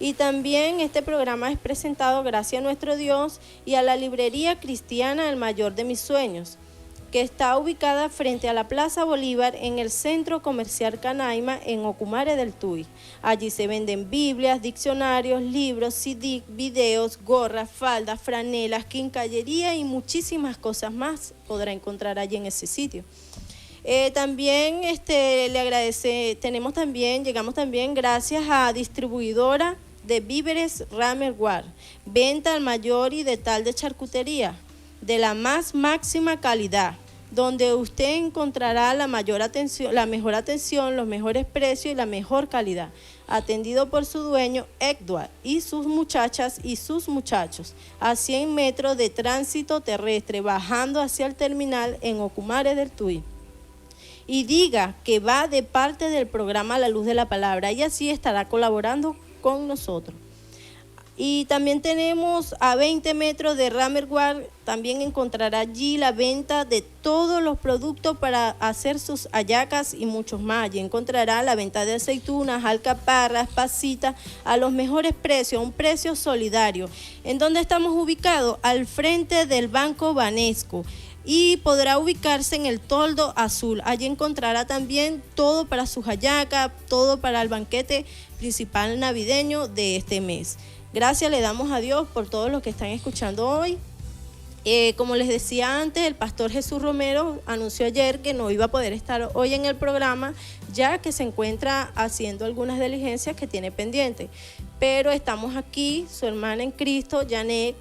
Y también este programa es presentado gracias a nuestro Dios y a la librería cristiana El Mayor de Mis Sueños, que está ubicada frente a la Plaza Bolívar en el Centro Comercial Canaima en Ocumare del Tuy. Allí se venden Biblias, diccionarios, libros, CD, videos, gorras, faldas, franelas, quincallería y muchísimas cosas más podrá encontrar allí en ese sitio. También le agradece, llegamos también gracias a distribuidora de víveres Ramer Guard, venta al mayor y de tal de charcutería, de la más máxima calidad, donde usted encontrará la mejor atención, los mejores precios y la mejor calidad, atendido por su dueño Edward y sus muchachas y sus muchachos, a 100 metros de tránsito terrestre, bajando hacia el terminal en Ocumare del Tuy. Y diga que va de parte del programa La Luz de la Palabra y así estará colaborando con nosotros. Y también tenemos a 20 metros de Ramer Guard, también encontrará allí la venta de todos los productos para hacer sus hallacas y muchos más. Allí encontrará la venta de aceitunas, alcaparras, pasitas a los mejores precios, a un precio solidario. ¿En dónde estamos ubicados? Al frente del Banco Banesco. Y podrá ubicarse en el toldo azul. Allí encontrará también todo para su hallaca, todo para el banquete principal navideño de este mes. Gracias le damos a Dios por todos los que están escuchando hoy. Como les decía antes, el pastor Jesús Romero anunció ayer que no iba a poder estar hoy en el programa, ya que se encuentra haciendo algunas diligencias que tiene pendiente. Pero estamos aquí, su hermana en Cristo, Janet,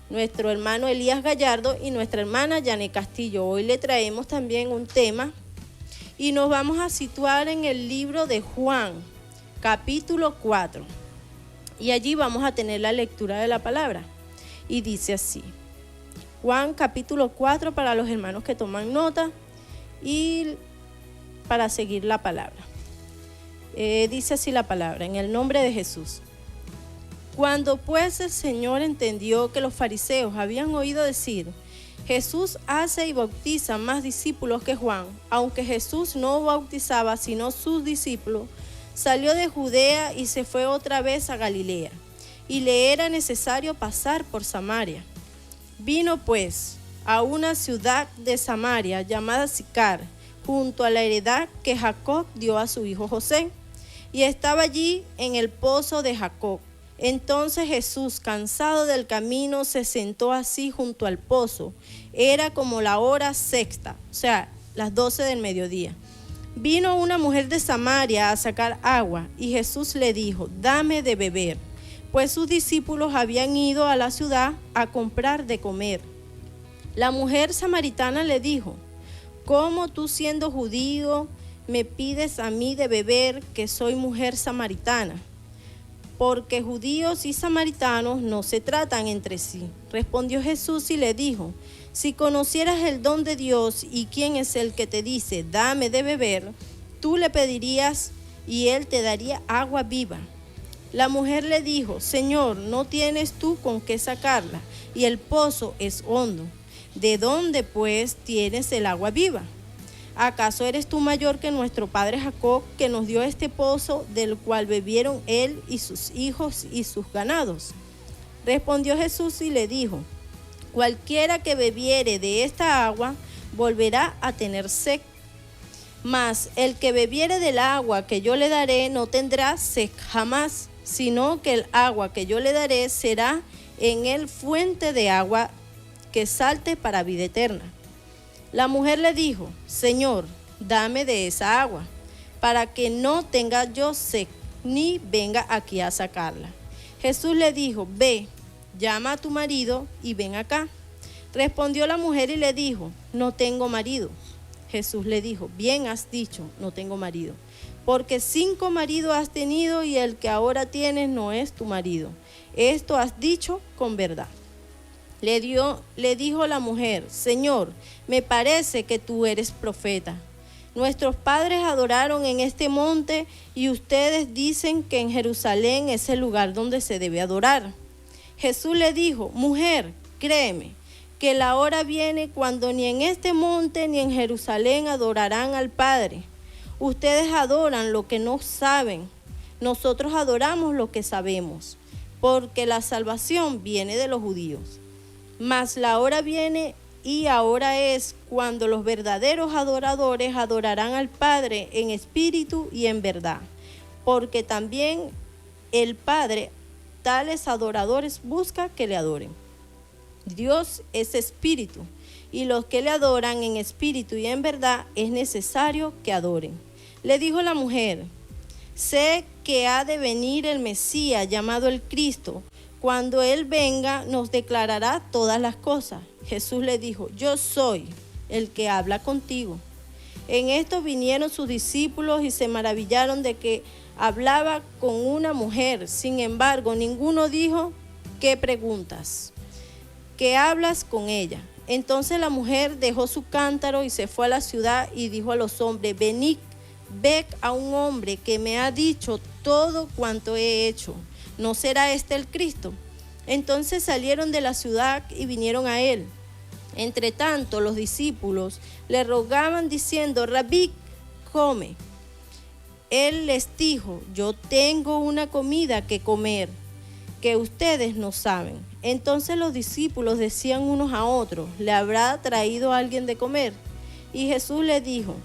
nuestro hermano Elías Gallardo y nuestra hermana Janet Castillo. Hoy le traemos también un tema y nos vamos a situar en el libro de Juan, capítulo 4. Y allí vamos a tener la lectura de la palabra. Y dice así, Juan capítulo 4 para los hermanos que toman nota y para seguir la palabra. Dice así la palabra, en el nombre de Jesús. Cuando pues el Señor entendió que los fariseos habían oído decir, Jesús hace y bautiza más discípulos que Juan, aunque Jesús no bautizaba sino sus discípulos, salió de Judea y se fue otra vez a Galilea, y le era necesario pasar por Samaria. Vino pues a una ciudad de Samaria llamada Sicar, junto a la heredad que Jacob dio a su hijo José, y estaba allí en el pozo de Jacob. Entonces Jesús, cansado del camino, se sentó así junto al pozo. Era como la hora sexta, o sea, las 12 del mediodía. Vino una mujer de Samaria a sacar agua, y Jesús le dijo, dame de beber, pues sus discípulos habían ido a la ciudad a comprar de comer. La mujer samaritana le dijo, ¿cómo tú siendo judío me pides a mí de beber, que soy mujer samaritana? Porque judíos y samaritanos no se tratan entre sí. Respondió Jesús y le dijo, si conocieras el don de Dios y quién es el que te dice, dame de beber, tú le pedirías y él te daría agua viva. La mujer le dijo, Señor, no tienes tú con qué sacarla, y el pozo es hondo. ¿De dónde pues tienes el agua viva? ¿Acaso eres tú mayor que nuestro padre Jacob, que nos dio este pozo, del cual bebieron él y sus hijos y sus ganados? Respondió Jesús y le dijo, cualquiera que bebiere de esta agua volverá a tener sed, mas el que bebiere del agua que yo le daré no tendrá sed jamás, sino que el agua que yo le daré será en él fuente de agua que salte para vida eterna. La mujer le dijo, Señor, dame de esa agua, para que no tenga yo sed, ni venga aquí a sacarla. Jesús le dijo, ve, llama a tu marido y ven acá. Respondió la mujer y le dijo, no tengo marido. Jesús le dijo, bien has dicho, no tengo marido, porque 5 maridos has tenido y el que ahora tienes no es tu marido. Esto has dicho con verdad. Le dijo la mujer, Señor, me parece que tú eres profeta. Nuestros padres adoraron en este monte y ustedes dicen que en Jerusalén es el lugar donde se debe adorar. Jesús le dijo, mujer, créeme, que la hora viene cuando ni en este monte ni en Jerusalén adorarán al Padre. Ustedes adoran lo que no saben. nosotros adoramos lo que sabemos, porque la salvación viene de los judíos. Mas la hora viene y ahora es cuando los verdaderos adoradores adorarán al Padre en espíritu y en verdad, porque también el Padre tales adoradores busca que le adoren. Dios es espíritu, y los que le adoran en espíritu y en verdad es necesario que adoren. Le dijo la mujer: sé que ha de venir el Mesías, llamado el Cristo. Cuando Él venga, nos declarará todas las cosas. Jesús le dijo: yo soy el que habla contigo. En esto vinieron sus discípulos y se maravillaron de que hablaba con una mujer. Sin embargo, ninguno dijo: ¿qué preguntas? ¿Qué hablas con ella? Entonces la mujer dejó su cántaro y se fue a la ciudad y dijo a los hombres: venid, ved a un hombre que me ha dicho todo cuanto he hecho. ¿No será este el Cristo? Entonces salieron de la ciudad y vinieron a él. Entre tanto, los discípulos le rogaban diciendo: Rabí, come. Él les dijo: yo tengo una comida que comer, que ustedes no saben. Entonces los discípulos decían unos a otros: ¿le habrá traído alguien de comer? Y Jesús les dijo: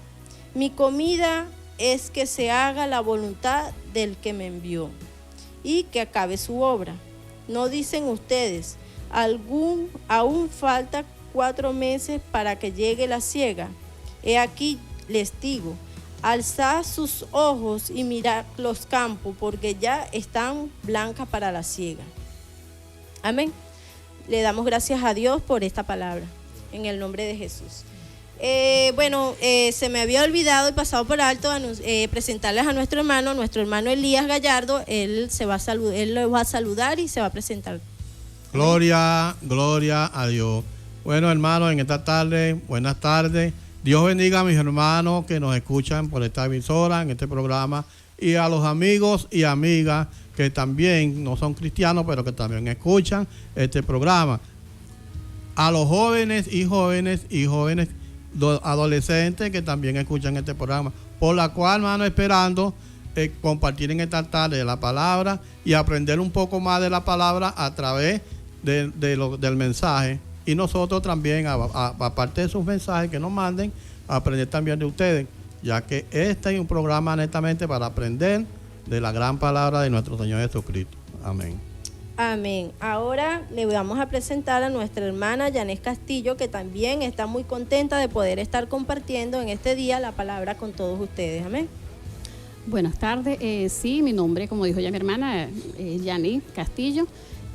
mi comida es que se haga la voluntad del que me envió y que acabe su obra. ¿No dicen ustedes: aún falta 4 meses para que llegue la siega? He aquí les digo: alzad sus ojos y mirad los campos, porque ya están blancas para la siega. Amén. Le damos gracias a Dios por esta palabra, en el nombre de Jesús. Se me había olvidado y pasado por alto presentarles a nuestro hermano Elías Gallardo. Él lo va a saludar y se va a presentar. Gloria a Dios. Bueno, hermanos, en esta tarde, buenas tardes. Dios bendiga a mis hermanos que nos escuchan por esta emisora, en este programa, y a los amigos y amigas que también no son cristianos, pero que también escuchan este programa. A los jóvenes adolescentes que también escuchan este programa, por la cual, hermano, esperando compartir en esta tarde la palabra y aprender un poco más de la palabra a través del mensaje. Y nosotros también, aparte de sus mensajes que nos manden, aprender también de ustedes, ya que este es un programa netamente para aprender de la gran palabra de nuestro Señor Jesucristo. Amén. Amén. Ahora le vamos a presentar a nuestra hermana Yanés Castillo, que también está muy contenta de poder estar compartiendo en este día la palabra con todos ustedes. Amén. Buenas tardes. Sí, mi nombre, como dijo ya mi hermana, es Yanés Castillo.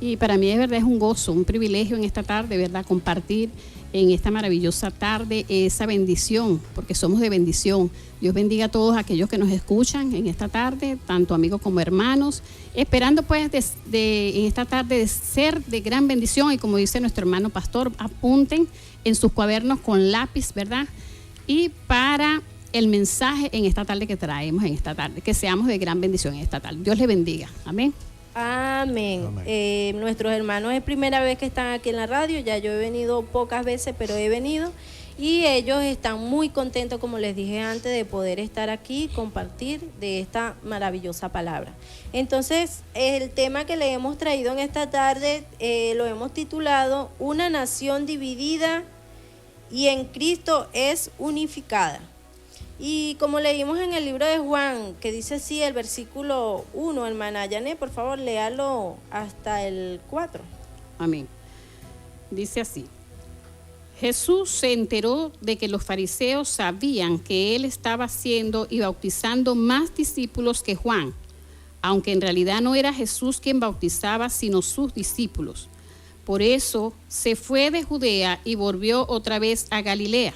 Y para mí de verdad es un gozo, un privilegio en esta tarde, ¿verdad? Compartir en esta maravillosa tarde esa bendición, porque somos de bendición. Dios bendiga a todos aquellos que nos escuchan en esta tarde, tanto amigos como hermanos, esperando pues en esta tarde de ser de gran bendición. Y como dice nuestro hermano pastor, apunten en sus cuadernos con lápiz, ¿verdad? Y para el mensaje en esta tarde que traemos en esta tarde, que seamos de gran bendición en esta tarde. Dios les bendiga. Amén. Amén. Nuestros hermanos es primera vez que están aquí en la radio. Ya yo he venido pocas veces, pero he venido, y ellos están muy contentos, como les dije antes, de poder estar aquí y compartir de esta maravillosa palabra. Entonces, el tema que le hemos traído en esta tarde lo hemos titulado: Una nación dividida y en Cristo es unificada. Y como leímos en el libro de Juan, que dice así el versículo 1, hermana Yané, por favor, léalo hasta el 4. Amén. Dice así: Jesús se enteró de que los fariseos sabían que él estaba haciendo y bautizando más discípulos que Juan, aunque en realidad no era Jesús quien bautizaba, sino sus discípulos. Por eso se fue de Judea y volvió otra vez a Galilea,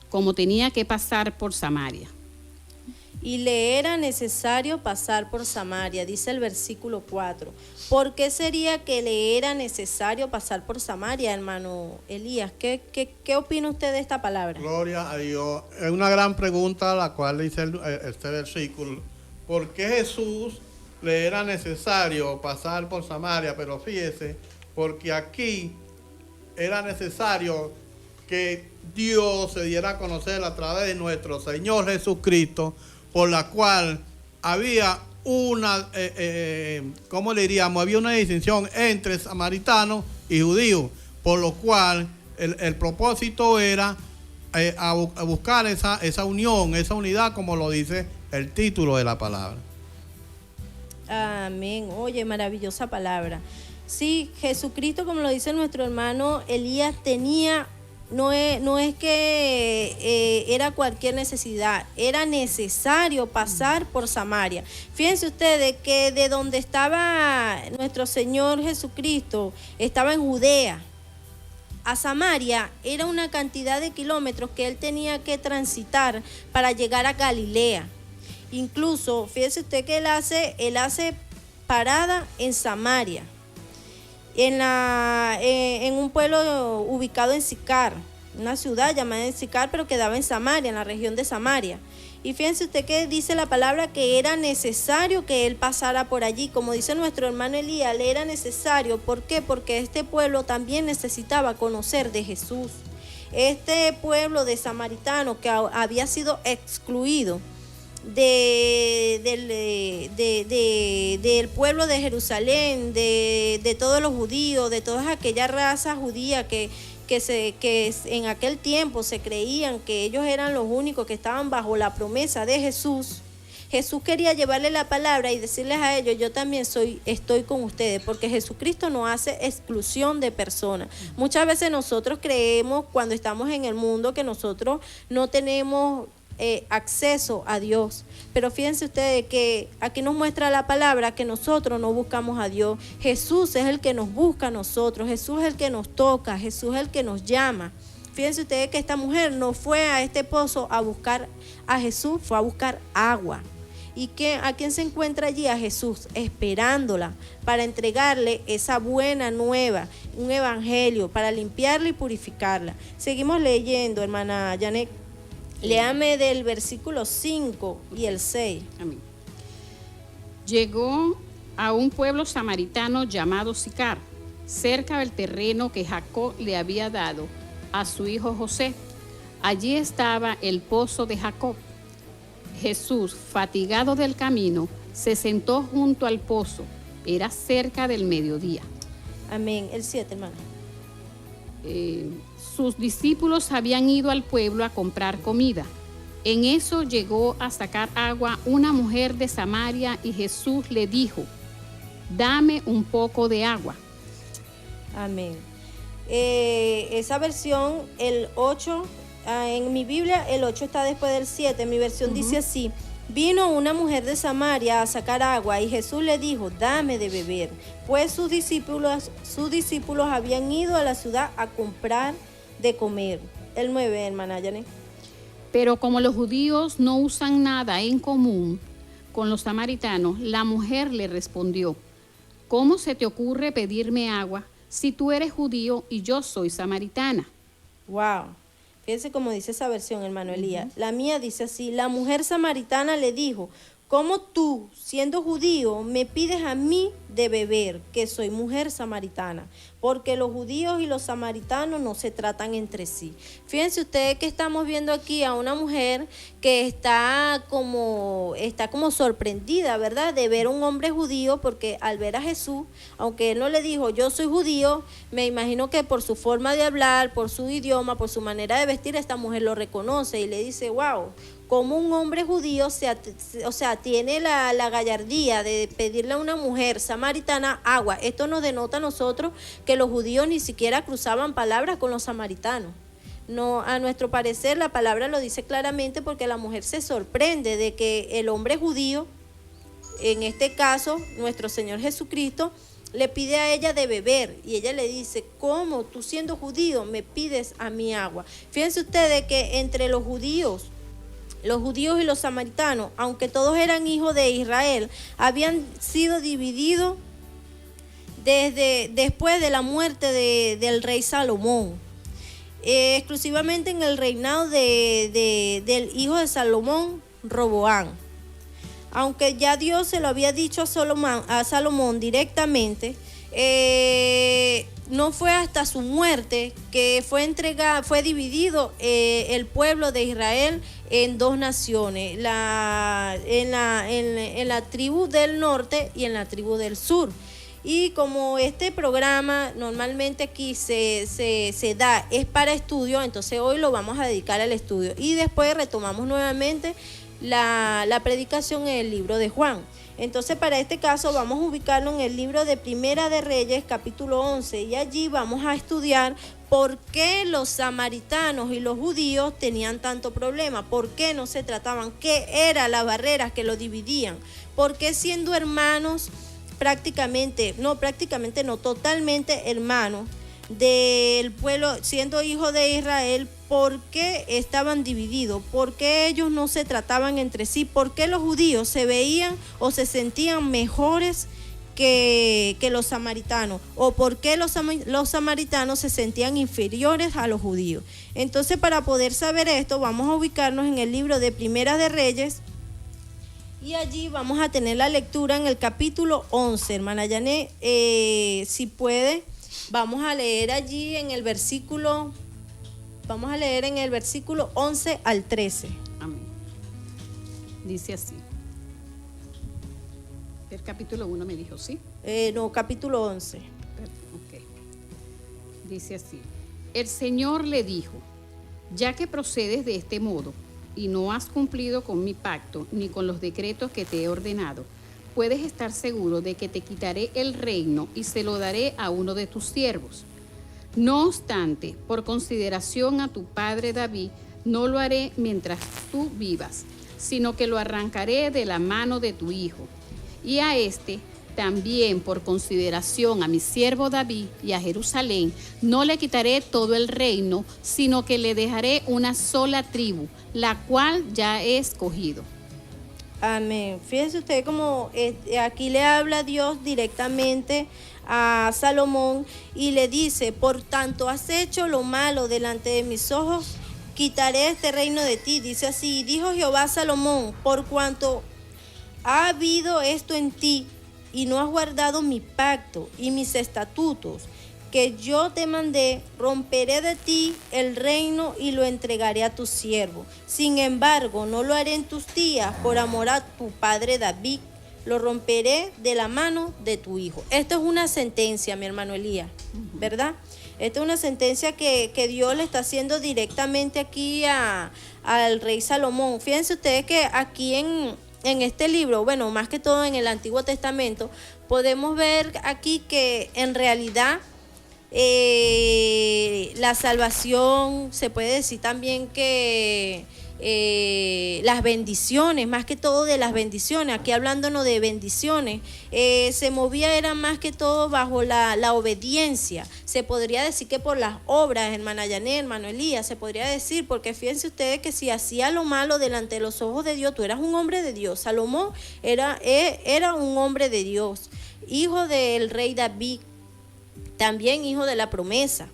como tenía que pasar por Samaria. Y le era necesario pasar por Samaria, dice el versículo 4. ¿Por qué sería que le era necesario pasar por Samaria, hermano Elías? ¿Qué opina usted de esta palabra? Gloria a Dios. Es una gran pregunta la cual dice este versículo. ¿Por qué Jesús le era necesario pasar por Samaria? Pero fíjese, porque aquí era necesario que Dios se diera a conocer a través de nuestro Señor Jesucristo, por la cual había una, ¿cómo le diríamos? Había una distinción entre samaritanos y judíos, por lo cual el propósito era a buscar esa unión, esa unidad, como lo dice el título de la palabra. Amén. Oye, maravillosa palabra. Sí, Jesucristo, como lo dice nuestro hermano Elías, tenía, no es que era cualquier necesidad, era necesario pasar por Samaria. Fíjense ustedes que de donde estaba nuestro Señor Jesucristo, estaba en Judea, a Samaria era una cantidad de kilómetros que él tenía que transitar para llegar a Galilea. Incluso, fíjese usted que él hace parada en Samaria, en un pueblo ubicado en Sicar, una ciudad llamada Sicar, pero quedaba en Samaria, en la región de Samaria. Y fíjense usted que dice la palabra que era necesario que él pasara por allí, como dice nuestro hermano Elías, le era necesario. ¿Por qué? Porque este pueblo también necesitaba conocer de Jesús. Este pueblo de samaritanos que había sido excluido del pueblo de Jerusalén, de todos los judíos, de todas aquellas razas judías que en aquel tiempo se creían que ellos eran los únicos que estaban bajo la promesa de Jesús. Jesús quería llevarle la palabra y decirles a ellos: yo también estoy con ustedes, porque Jesucristo no hace exclusión de personas. Muchas veces nosotros creemos, cuando estamos en el mundo, que nosotros no tenemos acceso a Dios, pero fíjense ustedes que aquí nos muestra la palabra que nosotros no buscamos a Dios. Jesús es el que nos busca a nosotros, Jesús es el que nos toca, Jesús es el que nos llama. Fíjense ustedes que esta mujer no fue a este pozo a buscar a Jesús, fue a buscar agua. ¿Y a quién se encuentra allí? A Jesús, esperándola para entregarle esa buena nueva, un evangelio, para limpiarla y purificarla. Seguimos leyendo, hermana Janet. Léame del versículo 5 y el 6. Amén. Llegó a un pueblo samaritano llamado Sicar, cerca del terreno que Jacob le había dado a su hijo José. Allí estaba el pozo de Jacob. Jesús, fatigado del camino, se sentó junto al pozo. Era cerca del mediodía. Amén. El 7, hermano. Sus discípulos habían ido al pueblo a comprar comida. En eso llegó a sacar agua una mujer de Samaria y Jesús le dijo: dame un poco de agua. Amén. Esa versión, el 8, en mi Biblia el 8 está después del 7. Mi versión dice así: vino una mujer de Samaria a sacar agua y Jesús le dijo: dame de beber. Pues sus discípulos habían ido a la ciudad a comprar de comer. El 9, hermana Janet. Pero como los judíos no usan nada en común con los samaritanos, la mujer le respondió: ¿cómo se te ocurre pedirme agua si tú eres judío y yo soy samaritana? Wow. Fíjense cómo dice esa versión, hermano Elías. La mía dice así: la mujer samaritana le dijo: ¿cómo tú, siendo judío, me pides a mí de beber, que soy mujer samaritana? Porque los judíos y los samaritanos no se tratan entre sí. Fíjense ustedes que estamos viendo aquí a una mujer que está como sorprendida, ¿verdad?, de ver a un hombre judío, porque al ver a Jesús, aunque él no le dijo yo soy judío, me imagino que por su forma de hablar, por su idioma, por su manera de vestir, esta mujer lo reconoce y le dice: wow, como un hombre judío tiene la gallardía de pedirle a una mujer samaritana agua. Esto nos denota a nosotros que los judíos ni siquiera cruzaban palabras con los samaritanos. No, a nuestro parecer la palabra lo dice claramente, porque la mujer se sorprende de que el hombre judío, en este caso nuestro Señor Jesucristo, le pide a ella de beber, y ella le dice: ¿cómo tú, siendo judío, me pides a mí agua? Fíjense ustedes que entre los judíos y los samaritanos, aunque todos eran hijos de Israel, habían sido divididos después de la muerte del rey Salomón, exclusivamente en el reinado del hijo de Salomón, Roboam. Aunque ya Dios se lo había dicho a Salomón directamente, no fue hasta su muerte que fue dividido el pueblo de Israel en dos naciones, en la tribu del norte y en la tribu del sur. Y como este programa normalmente aquí se da, es para estudio, entonces hoy lo vamos a dedicar al estudio. Y después retomamos nuevamente la predicación en el libro de Juan. Entonces para este caso vamos a ubicarlo en el libro de Primera de Reyes, capítulo 11. Y allí vamos a estudiar por qué los samaritanos y los judíos tenían tanto problema, por qué no se trataban, qué eran las barreras que los dividían, por qué siendo hermanos totalmente hermanos del pueblo, siendo hijos de Israel, ¿por qué estaban divididos? ¿Por qué ellos no se trataban entre sí? ¿Por qué los judíos se veían o se sentían mejores que los samaritanos? ¿O por qué los samaritanos se sentían inferiores a los judíos? Entonces, para poder saber esto, vamos a ubicarnos en el libro de Primera de Reyes. Y allí vamos a tener la lectura en el capítulo 11, hermana Yané, si puede, vamos a leer allí en el versículo 11 al 13. Amén. Dice así. El capítulo 1 me dijo, ¿sí? No, capítulo 11. Ok. Dice así. El Señor le dijo, ya que procedes de este modo, y no has cumplido con mi pacto ni con los decretos que te he ordenado, puedes estar seguro de que te quitaré el reino y se lo daré a uno de tus siervos. No obstante, por consideración a tu padre David, no lo haré mientras tú vivas, sino que lo arrancaré de la mano de tu hijo. Y a este, también por consideración a mi siervo David y a Jerusalén, no le quitaré todo el reino, sino que le dejaré una sola tribu, la cual ya he escogido. Amén. Fíjense usted como aquí le habla Dios directamente a Salomón y le dice, por tanto has hecho lo malo delante de mis ojos, quitaré este reino de ti. Dice así, dijo Jehová a Salomón, por cuanto ha habido esto en ti, y no has guardado mi pacto y mis estatutos que yo te mandé, romperé de ti el reino y lo entregaré a tu siervo. Sin embargo, no lo haré en tus días por amor a tu padre David, lo romperé de la mano de tu hijo. Esto es una sentencia, mi hermano Elías, ¿verdad? Esta es una sentencia que Dios le está haciendo directamente aquí al rey Salomón. Fíjense ustedes que aquí en este libro, bueno, más que todo en el Antiguo Testamento, podemos ver aquí que en realidad la salvación, se puede decir también que las bendiciones, más que todo de las bendiciones, aquí hablándonos de bendiciones, se movía era más que todo bajo la obediencia. Se podría decir que por las obras, hermana Yané, hermano Elías, se podría decir, porque fíjense ustedes que si hacía lo malo delante de los ojos de Dios, tú eras un hombre de Dios. Salomón era un hombre de Dios, hijo del rey David, también hijo de la promesa,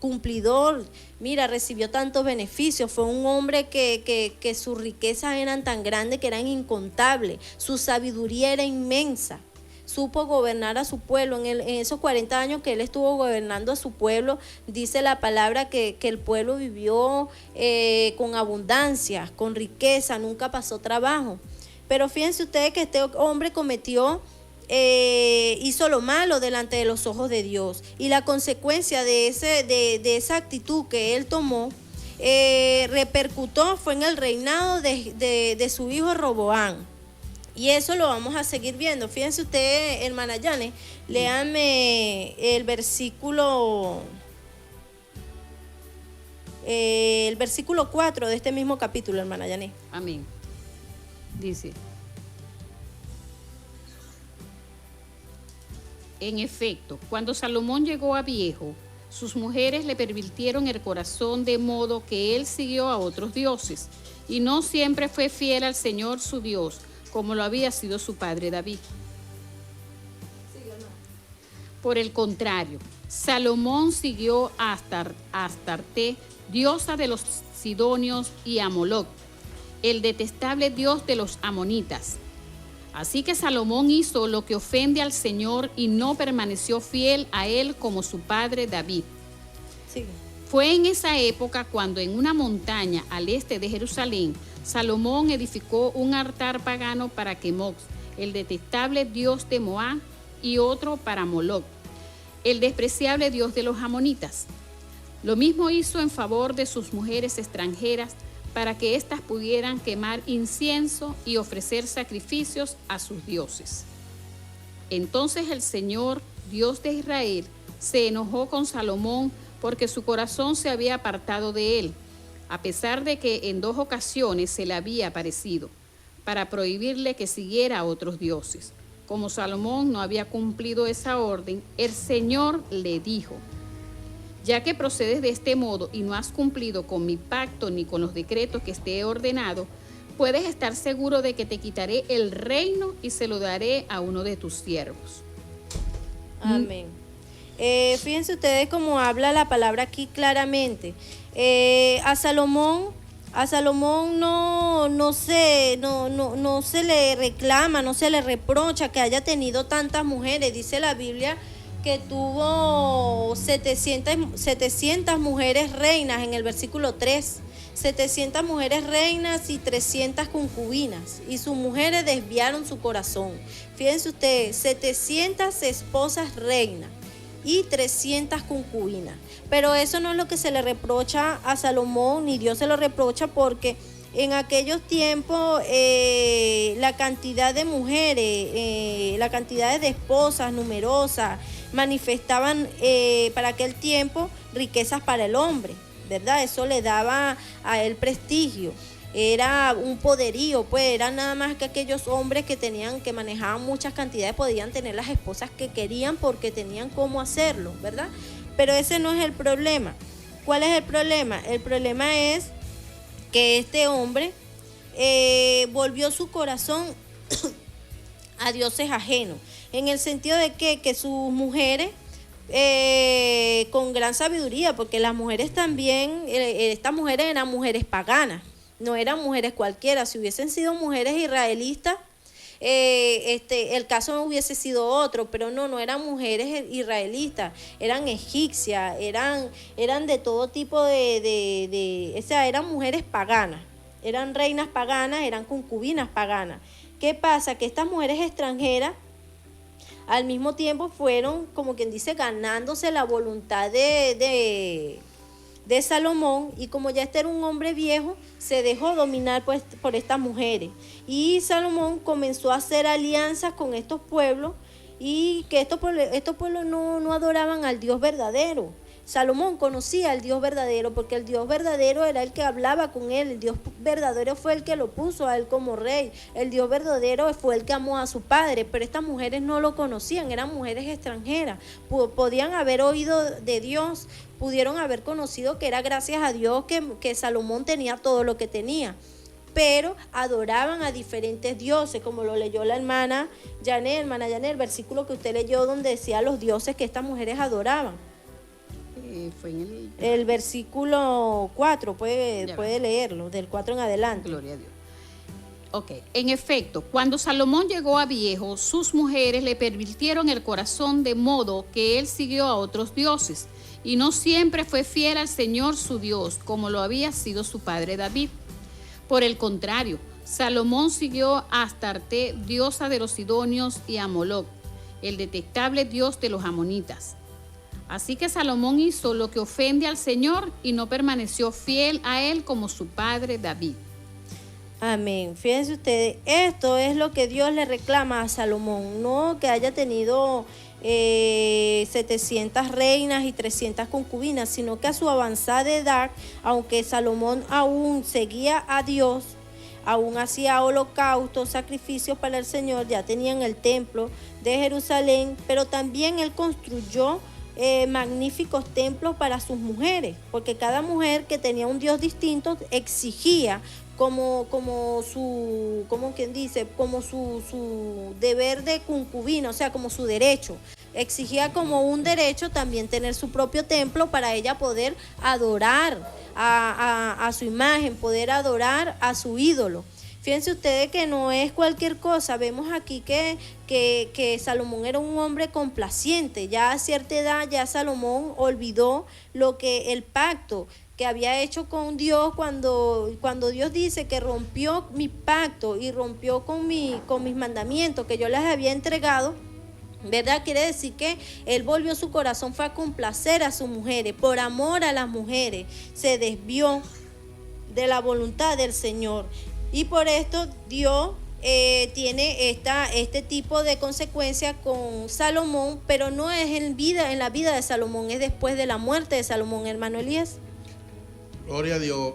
cumplidor. Mira, recibió tantos beneficios, fue un hombre que sus riquezas eran tan grandes que eran incontables, su sabiduría era inmensa, supo gobernar a su pueblo. En esos 40 años que él estuvo gobernando a su pueblo, dice la palabra que el pueblo vivió con abundancia, con riqueza, nunca pasó trabajo. Pero fíjense ustedes que este hombre hizo lo malo delante de los ojos de Dios, y la consecuencia de esa actitud que él tomó repercutó fue en el reinado de su hijo Roboam, y eso lo vamos a seguir viendo. Fíjense usted, hermana Yane, léame el versículo 4 de este mismo capítulo, hermana Yane. Amén. Dice: en efecto, cuando Salomón llegó a viejo, sus mujeres le pervirtieron el corazón de modo que él siguió a otros dioses y no siempre fue fiel al Señor su Dios, como lo había sido su padre David. Por el contrario, Salomón siguió a Astarte, diosa de los sidonios, y a Moloc, el detestable dios de los amonitas. Así que Salomón hizo lo que ofende al Señor y no permaneció fiel a él como su padre David. Sí. Fue en esa época cuando en una montaña al este de Jerusalén, Salomón edificó un altar pagano para Quemox, el detestable dios de Moab, y otro para Moloc, el despreciable dios de los amonitas. Lo mismo hizo en favor de sus mujeres extranjeras para que éstas pudieran quemar incienso y ofrecer sacrificios a sus dioses. Entonces el Señor, Dios de Israel, se enojó con Salomón porque su corazón se había apartado de él, a pesar de que en 2 ocasiones se le había aparecido, para prohibirle que siguiera a otros dioses. Como Salomón no había cumplido esa orden, el Señor le dijo: ya que procedes de este modo y no has cumplido con mi pacto ni con los decretos que te he ordenado, puedes estar seguro de que te quitaré el reino y se lo daré a uno de tus siervos. Amén. Fíjense ustedes cómo habla la palabra aquí claramente. A Salomón no se le reclama, no se le reprocha que haya tenido tantas mujeres. Dice la Biblia que tuvo 700 mujeres reinas en el versículo 3. 700 mujeres reinas y 300 concubinas, y sus mujeres desviaron su corazón. Fíjense ustedes, 700 esposas reinas y 300 concubinas. Pero eso no es lo que se le reprocha a Salomón, ni Dios se lo reprocha, porque en aquellos tiempos la cantidad de mujeres, la cantidad de esposas numerosas, manifestaban para aquel tiempo riquezas para el hombre, ¿verdad? Eso le daba a él prestigio. Era un poderío, pues era nada más que aquellos hombres que manejaban muchas cantidades podían tener las esposas que querían porque tenían cómo hacerlo, ¿verdad? Pero ese no es el problema. ¿Cuál es el problema? El problema es que este hombre volvió su corazón a dioses ajenos, en el sentido de que sus mujeres, con gran sabiduría, porque las mujeres también, estas mujeres eran mujeres paganas, no eran mujeres cualquiera. Si hubiesen sido mujeres israelitas, el caso no hubiese sido otro, pero no eran mujeres israelitas, eran egipcias, eran de todo tipo o sea, eran mujeres paganas, eran reinas paganas, eran concubinas paganas. ¿Qué pasa? Que estas mujeres extranjeras al mismo tiempo fueron, como quien dice, ganándose la voluntad de Salomón, y como ya este era un hombre viejo, se dejó dominar pues por estas mujeres, y Salomón comenzó a hacer alianzas con estos pueblos, y que estos pueblos no adoraban al Dios verdadero. Salomón conocía al Dios verdadero, porque el Dios verdadero era el que hablaba con él. El Dios verdadero fue el que lo puso a él como rey. El Dios verdadero fue el que amó a su padre, pero estas mujeres no lo conocían, eran mujeres extranjeras. Podían haber oído de Dios, pudieron haber conocido que era gracias a Dios que Salomón tenía todo lo que tenía, pero adoraban a diferentes dioses, como lo leyó la hermana Janet, el versículo que usted leyó donde decía los dioses que estas mujeres adoraban. Fue en el versículo 4, puede leerlo, del 4 en adelante. Gloria a Dios. Ok, en efecto, cuando Salomón llegó a viejo, sus mujeres le pervirtieron el corazón, de modo que él siguió a otros dioses, y no siempre fue fiel al Señor su Dios, como lo había sido su padre David. Por el contrario, Salomón siguió a Astarte, diosa de los sidonios, y a Moloc, el detestable dios de los amonitas. Así que Salomón hizo lo que ofende al Señor y no permaneció fiel a él como su padre David. Amén. Fíjense ustedes, esto es lo que Dios le reclama a Salomón, no que haya tenido 700 reinas y 300 concubinas, sino que a su avanzada edad, aunque Salomón aún seguía a Dios, aún hacía holocaustos, sacrificios para el Señor, ya tenían el templo de Jerusalén, pero también él construyó magníficos templos para sus mujeres, porque cada mujer que tenía un Dios distinto exigía como su deber de concubina, o sea, como su derecho. Exigía como un derecho también tener su propio templo para ella poder adorar a su imagen, poder adorar a su ídolo. Fíjense ustedes que no es cualquier cosa. Vemos aquí que Salomón era un hombre complaciente. Ya a cierta edad ya Salomón olvidó el pacto que había hecho con Dios cuando Dios dice que rompió mi pacto y rompió con mis mandamientos que yo les había entregado, ¿verdad? Quiere decir que él volvió su corazón, fue a complacer a sus mujeres, por amor a las mujeres, se desvió de la voluntad del Señor. Y por esto Dios tiene este tipo de consecuencia con Salomón, pero no es en la vida de Salomón, es después de la muerte de Salomón, hermano Elías. Gloria a Dios.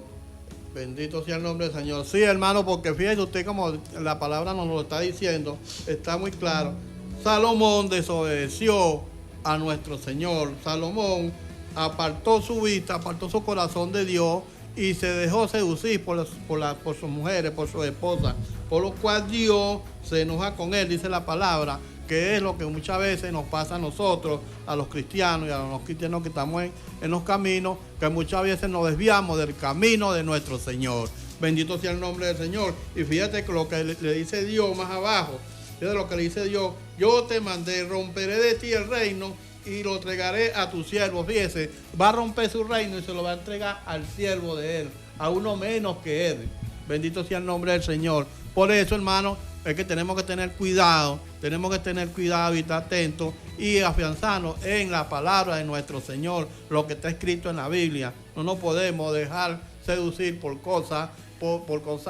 Bendito sea el nombre del Señor. Sí, hermano, porque fíjese usted como la palabra nos lo está diciendo, está muy claro. Salomón desobedeció a nuestro Señor. Salomón apartó su vista, apartó su corazón de Dios y se dejó seducir por sus mujeres, por su esposa, por lo cual Dios se enoja con él, dice la palabra, que es lo que muchas veces nos pasa a nosotros, a los cristianos y a los cristianos que estamos en los caminos, que muchas veces nos desviamos del camino de nuestro Señor. Bendito sea el nombre del Señor. Y fíjate que lo que le dice Dios más abajo, fíjate lo que le dice Dios: yo te mandé, romperé de ti el reino y lo entregaré a tu siervo. Fíjese, va a romper su reino y se lo va a entregar al siervo de él, a uno menos que él. Bendito sea el nombre del Señor. Por eso, hermano, es que tenemos que tener cuidado y estar atentos y afianzarnos en la palabra de nuestro Señor, lo que está escrito en la Biblia. No nos podemos dejar seducir por cosas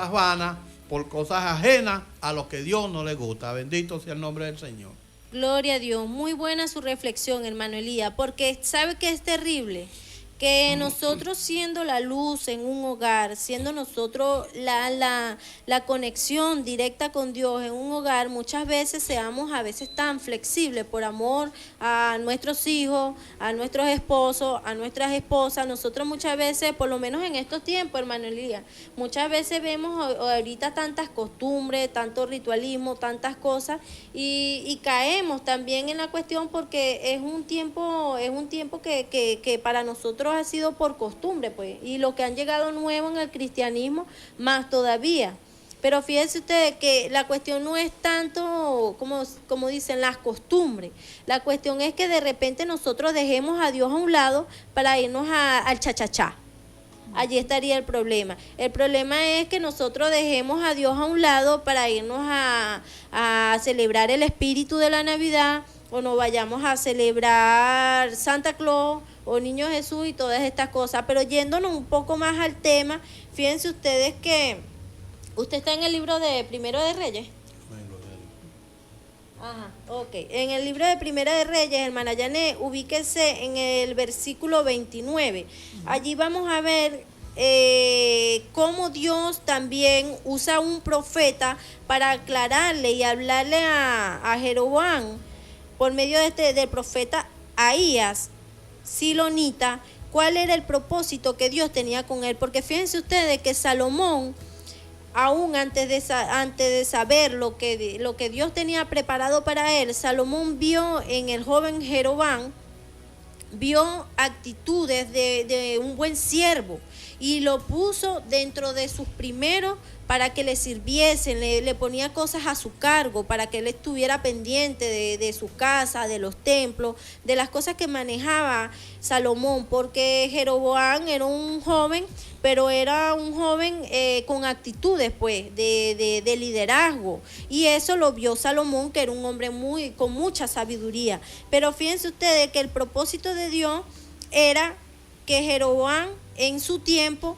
vanas, por cosas ajenas a lo que Dios no le gusta. Bendito sea el nombre del Señor. Gloria a Dios. Muy buena su reflexión, hermano Elías, porque sabe que es terrible que nosotros, siendo la luz en un hogar, siendo nosotros la conexión directa con Dios en un hogar, muchas veces seamos a veces tan flexibles por amor a nuestros hijos, a nuestros esposos, a nuestras esposas. Nosotros muchas veces, por lo menos en estos tiempos, hermano Elías, muchas veces vemos ahorita tantas costumbres, tanto ritualismo, tantas cosas, y caemos también en la cuestión porque es un tiempo que para nosotros ha sido por costumbre, pues, y lo que han llegado nuevo en el cristianismo más todavía. Pero fíjense ustedes que la cuestión no es tanto como dicen las costumbres. La cuestión es que de repente nosotros dejemos a Dios a un lado para irnos al chachachá. Allí estaría el problema. El problema es que nosotros dejemos a Dios a un lado para irnos a celebrar el espíritu de la Navidad, o nos vayamos a celebrar Santa Claus o Niño Jesús y todas estas cosas. Pero yéndonos un poco más al tema, fíjense ustedes que usted está en el libro de Primero de Reyes. Ajá, ok. En el libro de Primera de Reyes, hermana Yané, ubíquese en el versículo 29. Allí vamos a ver cómo Dios también usa un profeta para aclararle y hablarle a Jeroboam por medio del profeta Ahías, silonita, cuál era el propósito que Dios tenía con él. Porque fíjense ustedes que Salomón, aún antes de saber lo que Dios tenía preparado para él, Salomón vio en el joven Jeroboam, vio actitudes de un buen siervo y lo puso dentro de sus primeros para que le sirviesen, le ponía cosas a su cargo para que él estuviera pendiente de su casa, de los templos, de las cosas que manejaba Salomón, porque Jeroboam era un joven, pero era un joven con actitudes, pues, de liderazgo, y eso lo vio Salomón, que era un hombre con mucha sabiduría. Pero fíjense ustedes que el propósito de Dios era que Jeroboam en su tiempo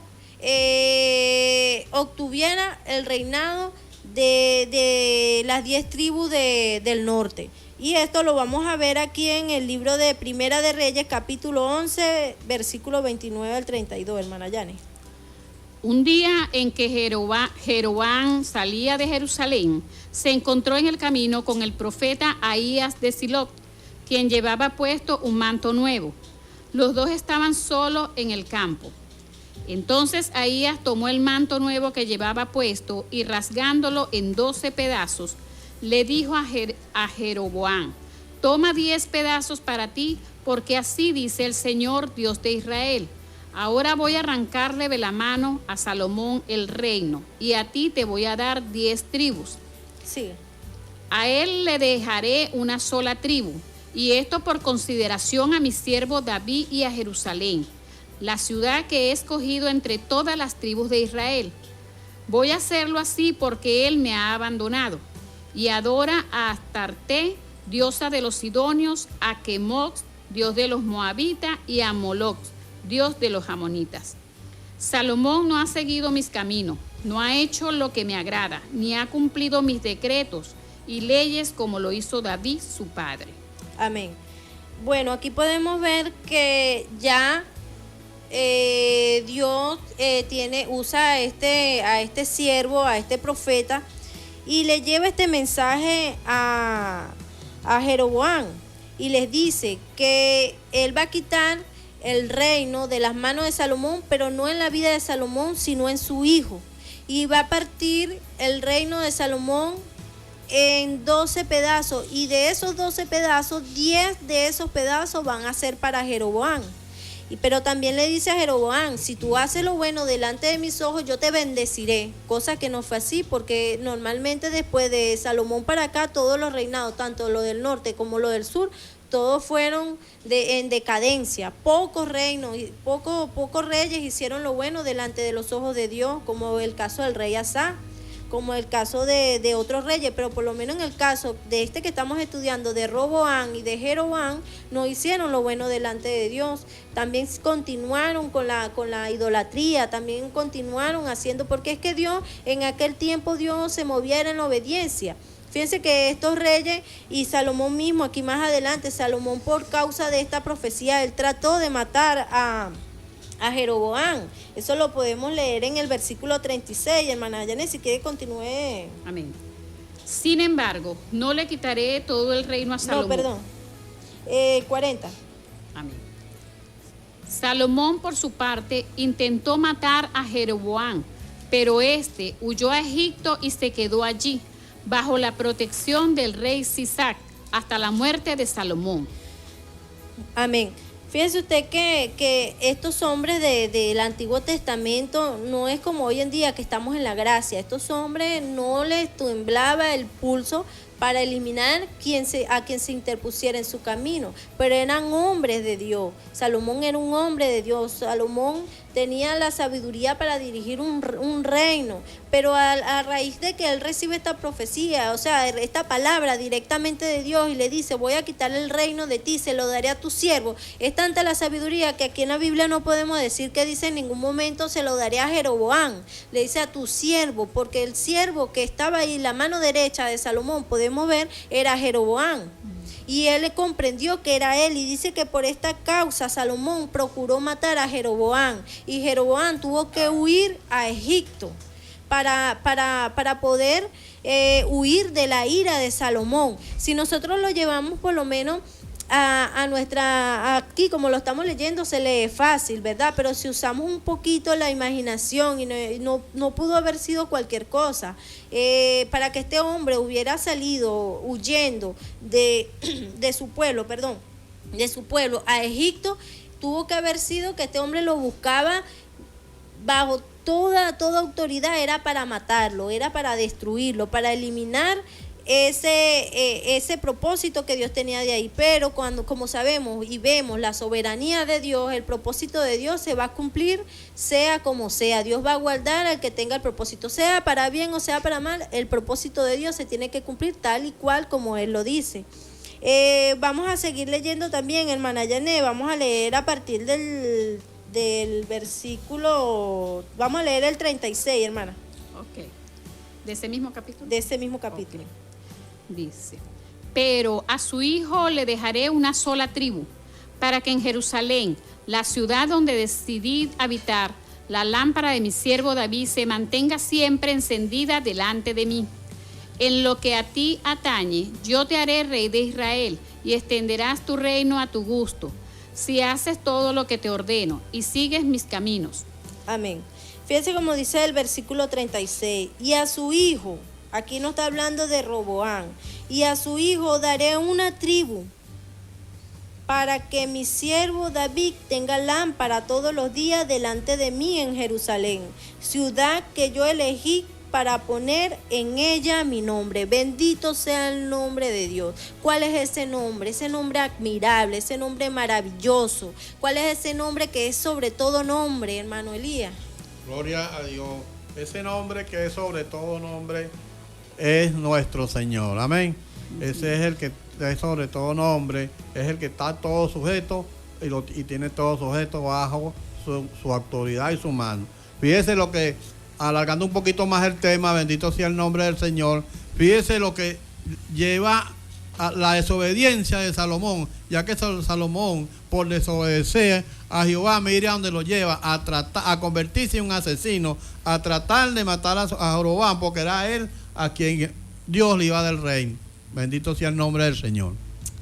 obtuviera el reinado de las 10 tribus del norte. Y esto lo vamos a ver aquí en el libro de Primera de Reyes, capítulo 11, versículo 29 al 32, hermana Yani. Un día en que Jeroboam salía de Jerusalén, se encontró en el camino con el profeta Ahías de Silot, quien llevaba puesto un manto nuevo. Los dos estaban solos en el campo. Entonces Ahías tomó el manto nuevo que llevaba puesto y, rasgándolo en 12 pedazos, le dijo a Jeroboam: toma 10 pedazos para ti, porque así dice el Señor, Dios de Israel: Ahora voy a arrancarle de la mano a Salomón el reino, y a ti te voy a dar 10 tribus. Sí. A él le dejaré una sola tribu, y esto por consideración a mi siervo David y a Jerusalén, la ciudad que he escogido entre todas las tribus de Israel. Voy a hacerlo así porque él me ha abandonado, y adora a Astarte, diosa de los sidonios, a Quemoc, dios de los moabitas, y a Moloc, dios de los amonitas. Salomón no ha seguido mis caminos, no ha hecho lo que me agrada, ni ha cumplido mis decretos y leyes como lo hizo David, su padre. Amén. Bueno, aquí podemos ver que ya Dios usa a este siervo, a este profeta, y le lleva este mensaje a Jeroboam, y les dice que él va a quitar el reino de las manos de Salomón, pero no en la vida de Salomón, sino en su hijo. Y va a partir el reino de Salomón en 12 pedazos, y de esos 12 pedazos, 10 de esos pedazos van a ser para Jeroboam. Pero también le dice a Jeroboam, si tú haces lo bueno delante de mis ojos, yo te bendeciré. Cosa que no fue así, porque normalmente después de Salomón para acá, todos los reinados, tanto lo del norte como lo del sur, todos fueron en decadencia. Pocos reinos, pocos reyes hicieron lo bueno delante de los ojos de Dios, como el caso del rey Asa, como el caso de otros reyes, pero por lo menos en el caso de este que estamos estudiando, de Roboam y de Jeroboam, no hicieron lo bueno delante de Dios. También continuaron con la idolatría, también continuaron haciendo, porque es que Dios, en aquel tiempo Dios se movía en la obediencia. Fíjense que estos reyes, y Salomón mismo, aquí más adelante, Salomón, por causa de esta profecía, él trató de matar a Jeroboam. Eso lo podemos leer en el versículo 36, hermana Yanet, si quiere continúe. Amén. Sin embargo, no le quitaré todo el reino a Salomón. No, perdón. 40. Amén. Salomón, por su parte, intentó matar a Jeroboam, pero este huyó a Egipto y se quedó allí, bajo la protección del rey Sisac, hasta la muerte de Salomón. Amén. Fíjese usted que estos hombres del Antiguo Testamento no es como hoy en día que estamos en la gracia. Estos hombres no les temblaba el pulso para eliminar a quien se interpusiera en su camino, pero eran hombres de Dios. Salomón era un hombre de Dios. Salomón tenía la sabiduría para dirigir un reino, pero a raíz de que él recibe esta profecía, o sea, esta palabra directamente de Dios, y le dice, voy a quitar el reino de ti, se lo daré a tu siervo, es tanta la sabiduría que aquí en la Biblia no podemos decir que dice en ningún momento se lo daré a Jeroboam, le dice a tu siervo, porque el siervo que estaba ahí, la mano derecha de Salomón, podemos ver, era Jeroboam. Y él le comprendió que era él, y dice que por esta causa Salomón procuró matar a Jeroboam, y Jeroboam tuvo que huir a Egipto para poder huir de la ira de Salomón. Si nosotros lo llevamos por lo menos aquí, como lo estamos leyendo, se lee fácil, ¿verdad? Pero si usamos un poquito la imaginación, y no pudo haber sido cualquier cosa, para que este hombre hubiera salido huyendo de su pueblo a Egipto, tuvo que haber sido que este hombre lo buscaba bajo toda autoridad, era para matarlo, era para destruirlo, para eliminar ese propósito que Dios tenía de ahí. Pero como sabemos y vemos la soberanía de Dios, el propósito de Dios se va a cumplir sea como sea. Dios va a guardar al que tenga el propósito, sea para bien o sea para mal. El propósito de Dios se tiene que cumplir tal y cual como Él lo dice. Vamos a seguir leyendo también, hermana Yané. Vamos a leer a partir del versículo, vamos a leer el 36, hermana. Ok. ¿De ese mismo capítulo? De ese mismo capítulo. Okay. Dice, pero a su hijo le dejaré una sola tribu, para que en Jerusalén, la ciudad donde decidí habitar, la lámpara de mi siervo David se mantenga siempre encendida delante de mí. En lo que a ti atañe, yo te haré rey de Israel, y extenderás tu reino a tu gusto, si haces todo lo que te ordeno y sigues mis caminos. Amén. Fíjense como dice el versículo 36, y a su hijo, aquí no está hablando de Roboam, y a su hijo daré una tribu para que mi siervo David tenga lámpara todos los días delante de mí en Jerusalén, ciudad que yo elegí para poner en ella mi nombre. Bendito sea el nombre de Dios. ¿Cuál es ese nombre? Ese nombre admirable, ese nombre maravilloso. ¿Cuál es ese nombre que es sobre todo nombre, hermano Elías? Gloria a Dios. Ese nombre que es sobre todo nombre es nuestro Señor. Amén. Ese es el que es sobre todo nombre, es el que está todo sujeto y tiene todo sujeto bajo su autoridad y su mano. Fíjese lo que, alargando un poquito más el tema, bendito sea el nombre del Señor, fíjese lo que lleva a la desobediencia de Salomón, ya que Salomón, por desobedecer a Jehová, mire a donde lo lleva, a convertirse en un asesino, a tratar de matar a Jeroboam, porque era él a quien Dios le iba del reino. Bendito sea el nombre del Señor.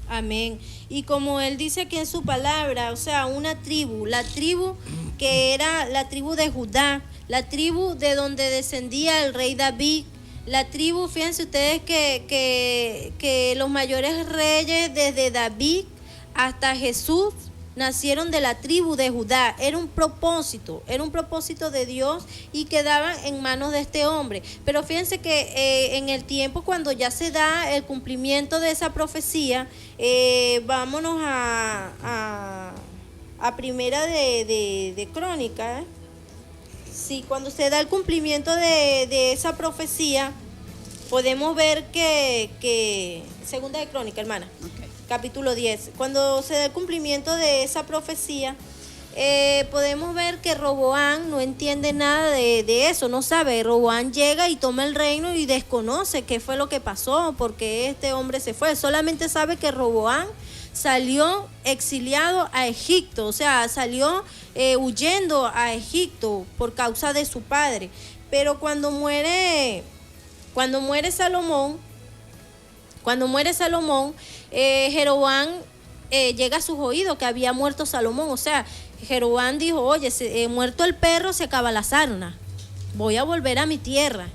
Amén. Y como él dice aquí en su palabra, o sea, una tribu, la tribu que era la tribu de Judá, la tribu de donde descendía el rey David, la tribu, fíjense ustedes que los mayores reyes desde David hasta Jesús nacieron de la tribu de Judá. Era un propósito de Dios y quedaban en manos de este hombre. Pero fíjense que en el tiempo cuando ya se da el cumplimiento de esa profecía, vámonos a primera de Crónica, Sí, cuando se da el cumplimiento de esa profecía, podemos ver que segunda de Crónica, hermana. Okay. Capítulo 10. Cuando se da el cumplimiento de esa profecía, podemos ver que Roboam no entiende nada de eso, no sabe. Roboam llega y toma el reino y desconoce qué fue lo que pasó, porque este hombre se fue. Solamente sabe que Roboam salió exiliado a Egipto, o sea, salió huyendo a Egipto por causa de su padre. Pero cuando muere Salomón, Jeroboam llega a sus oídos que había muerto Salomón. O sea, Jeroboam dijo, oye, muerto el perro se acaba la sarna, voy a volver a mi tierra.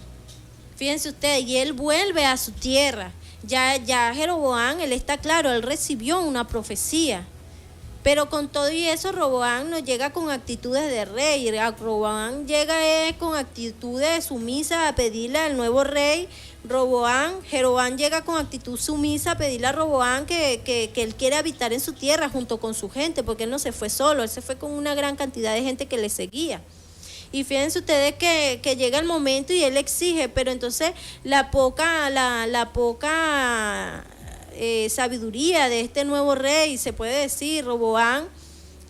Fíjense ustedes, y él vuelve a su tierra. Ya Jeroboam, él está claro, él recibió una profecía. Pero con todo y eso, Roboam no llega con actitudes de rey. Roboam llega con actitudes sumisas a pedirle al nuevo rey. Jeroboam llega con actitud sumisa a pedirle a Roboam que él quiere habitar en su tierra junto con su gente, porque él no se fue solo, él se fue con una gran cantidad de gente que le seguía. Y fíjense ustedes que llega el momento y él exige, pero entonces la poca sabiduría de este nuevo rey, se puede decir, Roboam,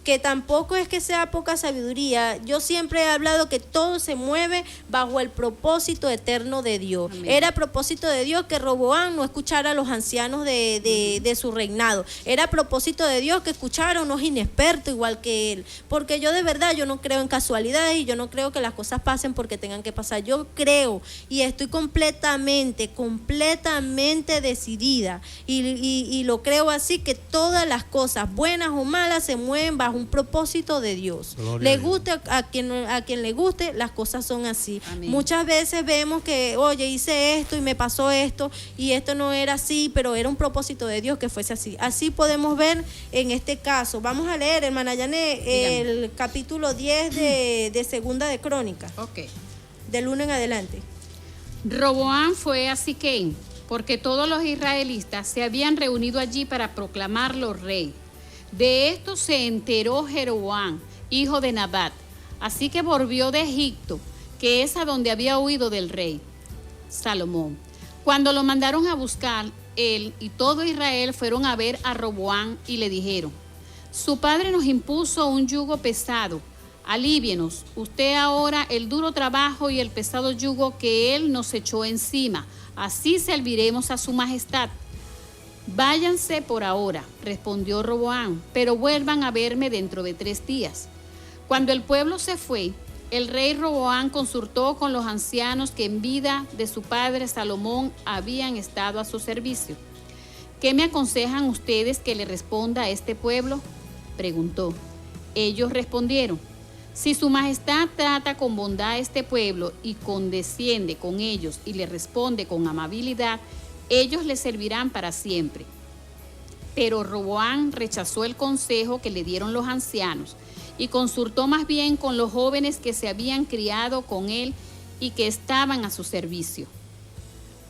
que tampoco es que sea poca sabiduría. Yo siempre he hablado que todo se mueve bajo el propósito eterno de Dios. Amén. Era propósito de Dios que Roboam no escuchara a los ancianos de su reinado. Era propósito de Dios que escuchara a unos inexpertos igual que él. Porque yo de verdad, yo no creo en casualidades y yo no creo que las cosas pasen porque tengan que pasar. Yo creo y estoy completamente decidida y lo creo así, que todas las cosas, buenas o malas, se mueven bajo un propósito de Dios. Gloria le guste a quien le guste, las cosas son así. Amén. Muchas veces vemos que, oye, hice esto y me pasó esto y esto no era así, pero era un propósito de Dios que fuese así. Así podemos ver en este caso. Vamos a leer, hermana Yané, el capítulo 10 de segunda de Crónica. Okay. Del 1 en adelante. Roboam fue a Siquem, porque todos los israelitas se habían reunido allí para proclamarlo rey. De esto se enteró Jeroboam, hijo de Nabat, así que volvió de Egipto, que es a donde había huido del rey Salomón. Cuando lo mandaron a buscar, él y todo Israel fueron a ver a Roboam y le dijeron: su padre nos impuso un yugo pesado, alívienos usted ahora el duro trabajo y el pesado yugo que él nos echó encima, así serviremos a su majestad. Váyanse por ahora, respondió Roboam, pero vuelvan a verme dentro de 3 días. Cuando el pueblo se fue, el rey Roboam consultó con los ancianos que en vida de su padre Salomón habían estado a su servicio. ¿Qué me aconsejan ustedes que le responda a este pueblo?, preguntó. Ellos respondieron: si su majestad trata con bondad a este pueblo y condesciende con ellos y le responde con amabilidad, ellos le servirán para siempre. Pero Roboam rechazó el consejo que le dieron los ancianos y consultó más bien con los jóvenes que se habían criado con él y que estaban a su servicio.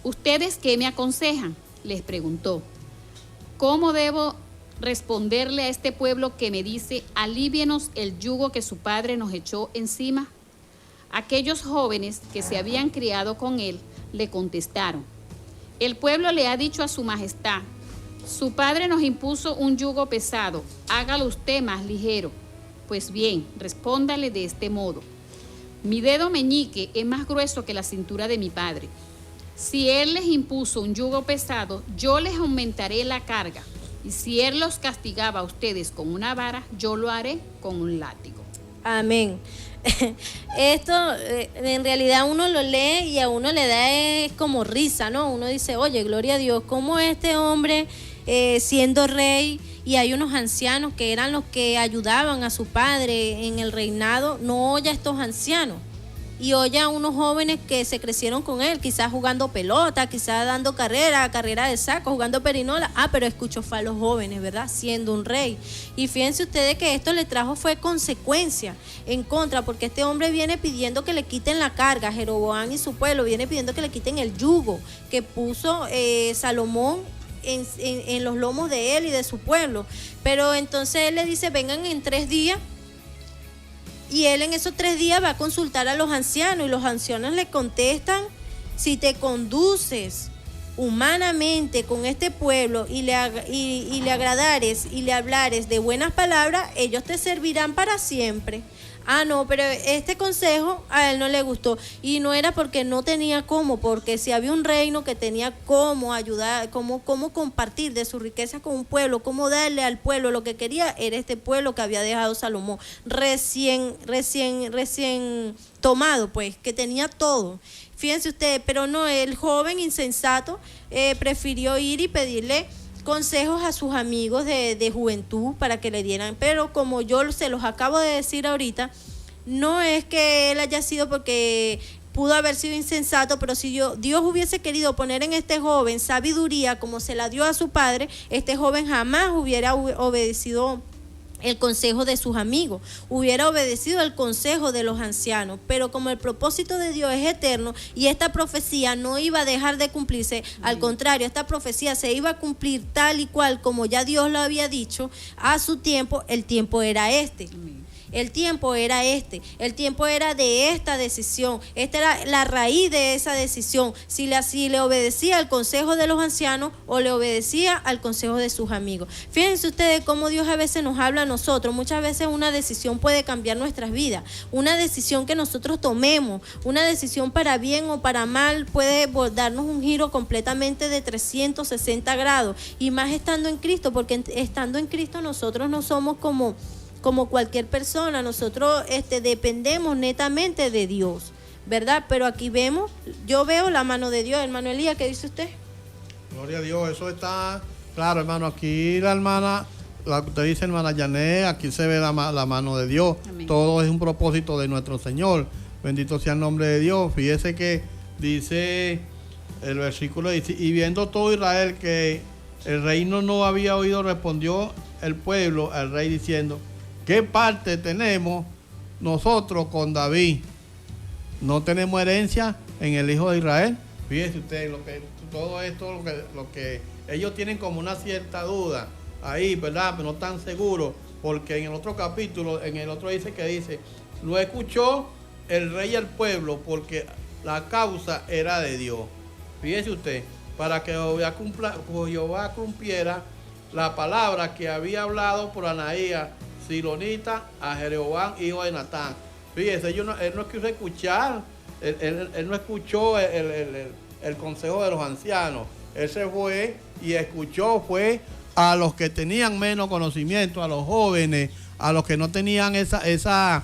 ¿Ustedes qué me aconsejan?, les preguntó. ¿Cómo debo responderle a este pueblo que me dice, alívienos el yugo que su padre nos echó encima? Aquellos jóvenes que se habían criado con él le contestaron, el pueblo le ha dicho a su majestad, su padre nos impuso un yugo pesado, hágalo usted más ligero. Pues bien, respóndale de este modo, mi dedo meñique es más grueso que la cintura de mi padre. Si él les impuso un yugo pesado, yo les aumentaré la carga. Y si él los castigaba a ustedes con una vara, yo lo haré con un látigo. Amén. Esto en realidad uno lo lee y a uno le da como risa, ¿no? Uno dice, oye, gloria a Dios, ¿cómo este hombre siendo rey y hay unos ancianos que eran los que ayudaban a su padre en el reinado, no oye a estos ancianos? Y oye a unos jóvenes que se crecieron con él, quizás jugando pelota, quizás dando carrera de saco, jugando perinola. Pero escuchó fue a los jóvenes, ¿verdad? Siendo un rey. Y fíjense ustedes que esto le trajo fue consecuencia en contra, porque este hombre viene pidiendo que le quiten la carga, Jeroboam y su pueblo, viene pidiendo que le quiten el yugo que puso Salomón en los lomos de él y de su pueblo. Pero entonces él le dice, vengan en 3 días. Y él en esos 3 días va a consultar a los ancianos y los ancianos le contestan, si te conduces humanamente con este pueblo y le agradares y le hablares de buenas palabras, ellos te servirán para siempre. No, pero este consejo a él no le gustó y no era porque no tenía cómo, porque si había un reino que tenía cómo ayudar, cómo compartir de su riqueza con un pueblo, cómo darle al pueblo lo que quería, era este pueblo que había dejado Salomón recién tomado, pues, que tenía todo. Fíjense ustedes, pero no, el joven insensato prefirió ir y pedirle consejos a sus amigos de juventud para que le dieran, pero como yo se los acabo de decir ahorita, no es que él haya sido porque pudo haber sido insensato, pero si Dios hubiese querido poner en este joven sabiduría como se la dio a su padre, este joven jamás hubiera obedecido el consejo de sus amigos, hubiera obedecido el consejo de los ancianos, pero como el propósito de Dios es eterno y esta profecía no iba a dejar de cumplirse, al contrario, esta profecía se iba a cumplir tal y cual como ya Dios lo había dicho a su tiempo, el tiempo era este. El tiempo era el tiempo era de esta decisión, esta era la raíz de esa decisión, si le obedecía al consejo de los ancianos o le obedecía al consejo de sus amigos. Fíjense ustedes cómo Dios a veces nos habla a nosotros, muchas veces una decisión puede cambiar nuestras vidas, una decisión que nosotros tomemos, una decisión para bien o para mal puede darnos un giro completamente de 360 grados y más estando en Cristo, porque estando en Cristo nosotros no somos como cualquier persona, nosotros dependemos netamente de Dios, ¿verdad? Pero aquí yo veo la mano de Dios. Hermano Elías, ¿qué dice usted? Gloria a Dios, eso está claro, hermano. Aquí la hermana, la que usted dice, hermana Yané, aquí se ve la mano de Dios. Amén. Todo es un propósito de nuestro Señor. Bendito sea el nombre de Dios. Fíjese que dice el versículo, dice, y viendo todo Israel que el reino no había oído, respondió el pueblo al rey diciendo, ¿qué parte tenemos nosotros con David? ¿No tenemos herencia en el Hijo de Israel? Fíjense ustedes, todo esto, lo que ellos tienen como una cierta duda ahí, ¿verdad? Pero no están seguros, porque en el otro capítulo, en el otro dice, lo escuchó el rey y el pueblo, porque la causa era de Dios. Fíjese usted, para que Jehová cumpliera la palabra que había hablado por Anaías, Silonita, a Jeroboam, hijo de Natán. Fíjese, él no quiso escuchar, él no escuchó el consejo de los ancianos. Él se fue y escuchó, fue a los que tenían menos conocimiento, a los jóvenes, a los que no tenían ese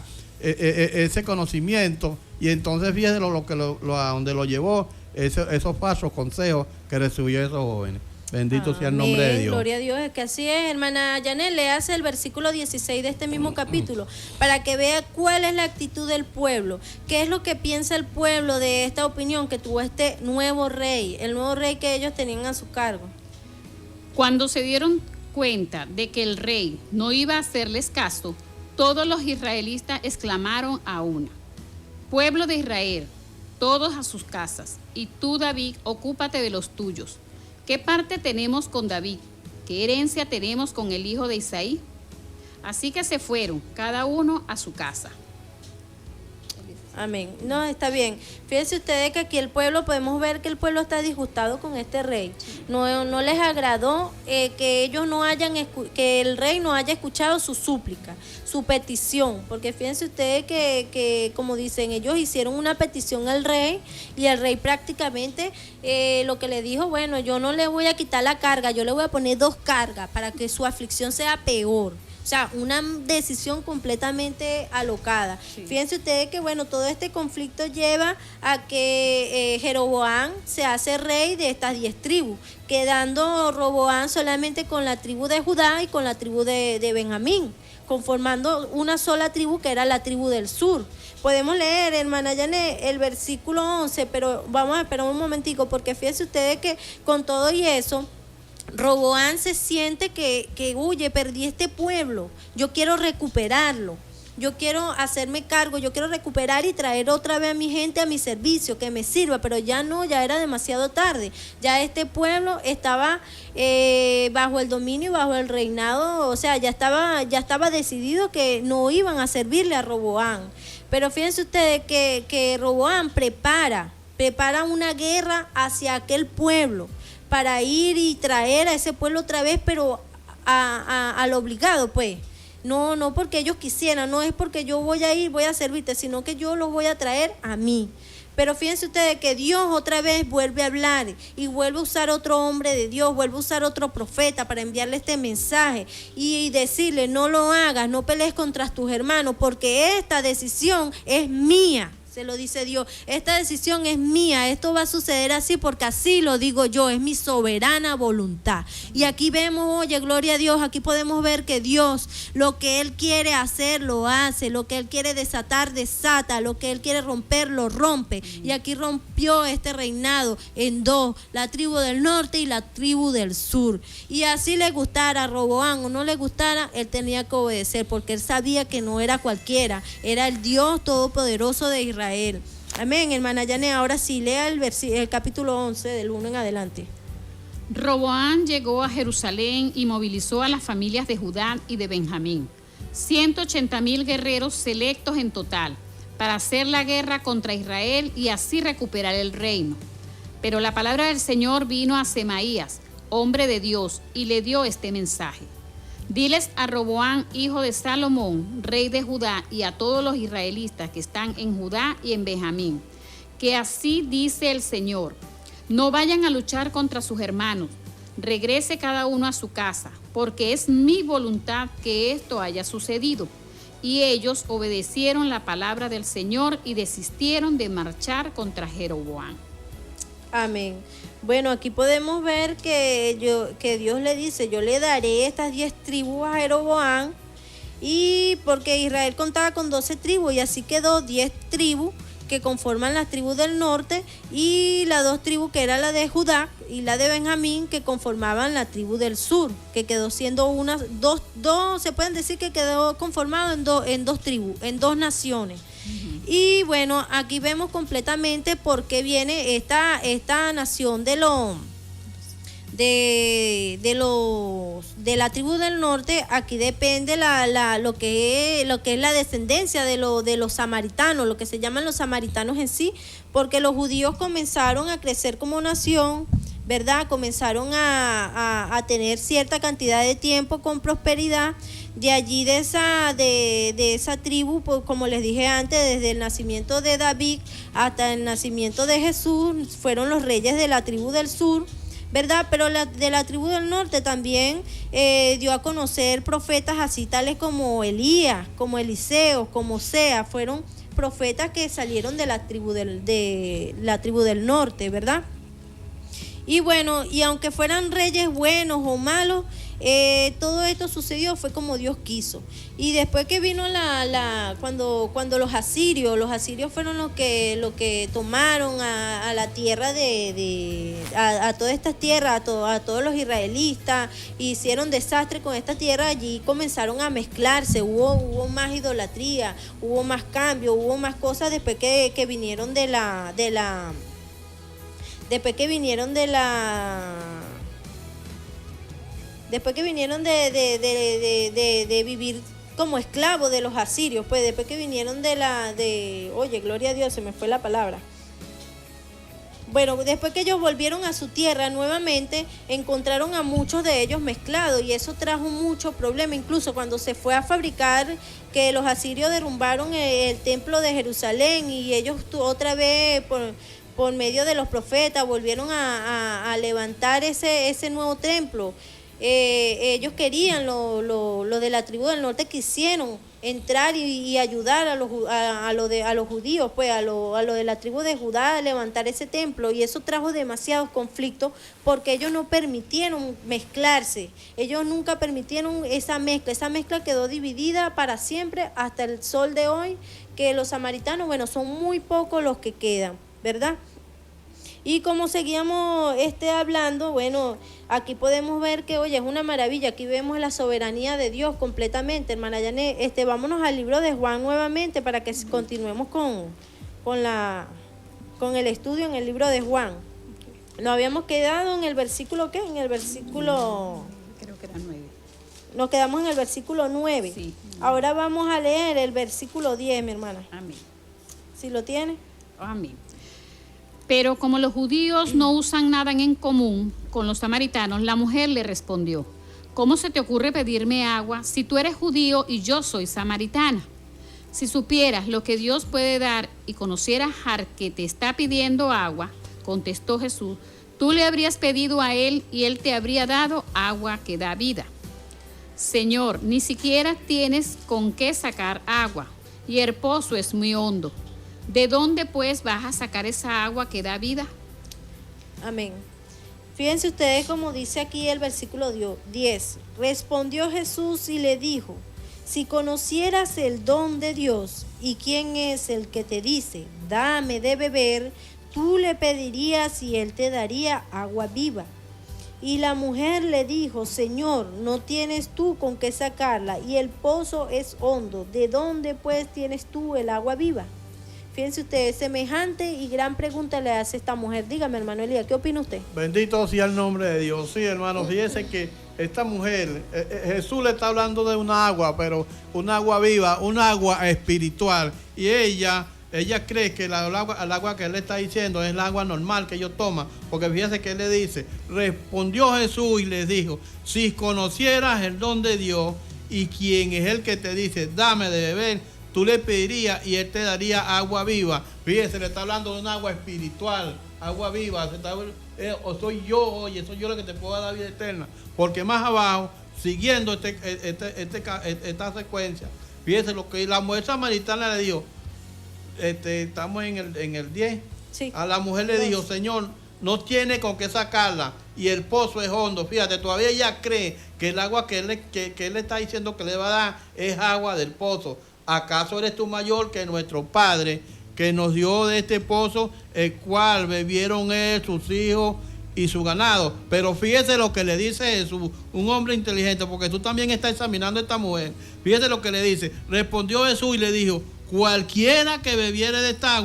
conocimiento. Y entonces fíjese a donde lo llevó, esos falsos consejos que recibió esos jóvenes. Bendito sea el nombre de Dios. Gloria a Dios, es que así es, hermana Yanel, le hace el versículo 16 de este mismo capítulo, para que vea cuál es la actitud del pueblo, qué es lo que piensa el pueblo de esta opinión que tuvo este nuevo rey, el nuevo rey que ellos tenían a su cargo. Cuando se dieron cuenta de que el rey no iba a hacerles caso, todos los israelitas exclamaron a una: pueblo de Israel, todos a sus casas, y tú, David, ocúpate de los tuyos. ¿Qué parte tenemos con David? ¿Qué herencia tenemos con el hijo de Isaí? Así que se fueron, cada uno a su casa. Amén. No, está bien. Fíjense ustedes que aquí el pueblo, podemos ver que el pueblo está disgustado con este rey. No les agradó que ellos no hayan, que el rey no haya escuchado su súplica, su petición. Porque fíjense ustedes que como dicen, ellos hicieron una petición al rey y el rey prácticamente lo que le dijo, bueno, yo no le voy a quitar la carga, yo le voy a poner 2 cargas para que su aflicción sea peor. O sea, una decisión completamente alocada. Sí. Fíjense ustedes que, bueno, todo este conflicto lleva a que Jeroboam se hace rey de estas 10 tribus, quedando Roboam solamente con la tribu de Judá y con la tribu de Benjamín, conformando una sola tribu que era la tribu del sur. Podemos leer, hermana Yané, el versículo 11, pero vamos a esperar un momentico, porque fíjense ustedes que con todo y eso, Roboam se siente que huye, perdí este pueblo, yo quiero recuperarlo, yo quiero hacerme cargo, yo quiero recuperar y traer otra vez a mi gente a mi servicio, que me sirva, pero ya no, ya era demasiado tarde, ya este pueblo estaba bajo el dominio y bajo el reinado, o sea, ya estaba decidido que no iban a servirle a Roboam. Pero fíjense ustedes que Roboam prepara una guerra hacia aquel pueblo, para ir y traer a ese pueblo otra vez, pero al obligado, pues. No porque ellos quisieran, no es porque yo voy a ir, voy a servirte, sino que yo los voy a traer a mí. Pero fíjense ustedes que Dios otra vez vuelve a hablar y vuelve a usar otro hombre de Dios, vuelve a usar otro profeta para enviarle este mensaje y decirle: no lo hagas, no pelees contra tus hermanos, porque esta decisión es mía. Se lo dice Dios, esta decisión es mía, esto va a suceder así porque así lo digo yo, es mi soberana voluntad. Y aquí vemos, oye, gloria a Dios, aquí podemos ver que Dios, lo que Él quiere hacer, lo hace, lo que Él quiere desatar, desata, lo que Él quiere romper, lo rompe. Y aquí rompió este reinado en 2, la tribu del norte y la tribu del sur. Y así le gustara a Roboam o no le gustara, él tenía que obedecer, porque él sabía que no era cualquiera, era el Dios todopoderoso de Israel. Amén, hermana Yané. Ahora sí, lea el capítulo 11 del 1 en adelante. Roboam llegó a Jerusalén y movilizó a las familias de Judá y de Benjamín, 180,000 guerreros selectos en total, para hacer la guerra contra Israel y así recuperar el reino. Pero la palabra del Señor vino a Semaías, hombre de Dios, y le dio este mensaje: diles a Roboam, hijo de Salomón, rey de Judá, y a todos los israelitas que están en Judá y en Benjamín, que así dice el Señor: no vayan a luchar contra sus hermanos, regrese cada uno a su casa, porque es mi voluntad que esto haya sucedido. Y ellos obedecieron la palabra del Señor y desistieron de marchar contra Jeroboam. Amén. Bueno, aquí podemos ver que Dios le dice: yo le daré estas 10 tribus a Jeroboam, y porque Israel contaba con 12 tribus y así quedó 10 tribus que conforman las tribus del norte y las 2 tribus que era la de Judá y la de Benjamín que conformaban la tribu del sur, que quedó siendo dos, se pueden decir que quedó conformado en dos tribus, en 2 naciones. Y bueno, aquí vemos completamente por qué viene esta nación de la tribu del norte. Aquí depende lo que es la descendencia de los samaritanos, lo que se llaman los samaritanos en sí, porque los judíos comenzaron a crecer como nación, ¿verdad? Comenzaron a tener cierta cantidad de tiempo con prosperidad. De allí de esa tribu, pues, como les dije antes, desde el nacimiento de David hasta el nacimiento de Jesús, fueron los reyes de la tribu del sur, ¿verdad? Pero de la tribu del norte también dio a conocer profetas así tales como Elías, como Eliseo, como Osea. Fueron profetas que salieron de la tribu del norte, ¿verdad? Y bueno, y aunque fueran reyes buenos o malos, Todo esto sucedió, fue como Dios quiso. Y después que vino cuando los asirios fueron los que tomaron a la tierra a todas estas tierras, a todos los israelitas, hicieron desastre con esta tierra. Allí comenzaron a mezclarse, hubo más idolatría, hubo más cambio, hubo más cosas después que vinieron después que vinieron de vivir como esclavos de los asirios, pues después que vinieron oye, gloria a Dios, se me fue la palabra. Bueno, después que ellos volvieron a su tierra nuevamente, encontraron a muchos de ellos mezclados y eso trajo mucho problema. Incluso cuando se fue a fabricar, que los asirios derrumbaron el templo de Jerusalén y ellos otra vez por medio de los profetas volvieron a levantar ese nuevo templo. Ellos querían, lo de la tribu del norte quisieron entrar y ayudar a los judíos, pues a lo de la tribu de Judá a levantar ese templo, y eso trajo demasiados conflictos porque ellos no permitieron mezclarse, ellos nunca permitieron esa mezcla quedó dividida para siempre hasta el sol de hoy, que los samaritanos, bueno, son muy pocos los que quedan, ¿verdad? Y como seguíamos hablando, bueno, aquí podemos ver que, oye, es una maravilla. Aquí vemos la soberanía de Dios completamente, hermana Yané. Vámonos al libro de Juan nuevamente para que continuemos con el estudio en el libro de Juan. Nos habíamos quedado en el versículo, ¿qué? En el versículo... Creo que era 9. Nos quedamos en el versículo 9. Sí. Ahora vamos a leer el versículo 10, mi hermana. Amén. ¿Sí lo tiene? Amén. Pero como los judíos no usan nada en común con los samaritanos, la mujer le respondió: ¿cómo se te ocurre pedirme agua si tú eres judío y yo soy samaritana? Si supieras lo que Dios puede dar y conocieras al que te está pidiendo agua, contestó Jesús, tú le habrías pedido a él y él te habría dado agua que da vida. Señor, ni siquiera tienes con qué sacar agua y el pozo es muy hondo. ¿De dónde pues vas a sacar esa agua que da vida? Amén. Fíjense ustedes como dice aquí el versículo 10. Respondió Jesús y le dijo: si conocieras el don de Dios y quién es el que te dice, dame de beber, tú le pedirías y él te daría agua viva. Y la mujer le dijo: Señor, no tienes tú con qué sacarla y el pozo es hondo. ¿De dónde pues tienes tú el agua viva? Fíjense ustedes, semejante y gran pregunta le hace esta mujer. Dígame, hermano Elías, ¿qué opina usted? Bendito sea el nombre de Dios. Sí, hermano, fíjese que esta mujer, Jesús le está hablando de una agua, pero una agua viva, una agua espiritual. Y ella cree que el agua que él le está diciendo es el agua normal que ellos toman. Porque fíjese que él le dice, respondió Jesús y les dijo: si conocieras el don de Dios y quién es el que te dice, dame de beber, tú le pedirías y él te daría agua viva. Fíjese, le está hablando de un agua espiritual, agua viva. O soy yo, oye, soy yo lo que te puedo dar vida eterna. Porque más abajo, siguiendo esta secuencia, fíjese lo que la mujer samaritana le dijo. Estamos en el 10. Sí. A la mujer le dijo: Señor, no tiene con qué sacarla y el pozo es hondo. Fíjate, todavía ella cree que el agua que él le está diciendo que le va a dar es agua del pozo. ¿Acaso eres tú mayor que nuestro Padre, que nos dio de este pozo, el cual bebieron él, sus hijos y su ganado? Pero fíjese lo que le dice Jesús, un hombre inteligente, porque tú también estás examinando a esta mujer. Fíjese lo que le dice. Respondió Jesús y le dijo: cualquiera que bebiere de esta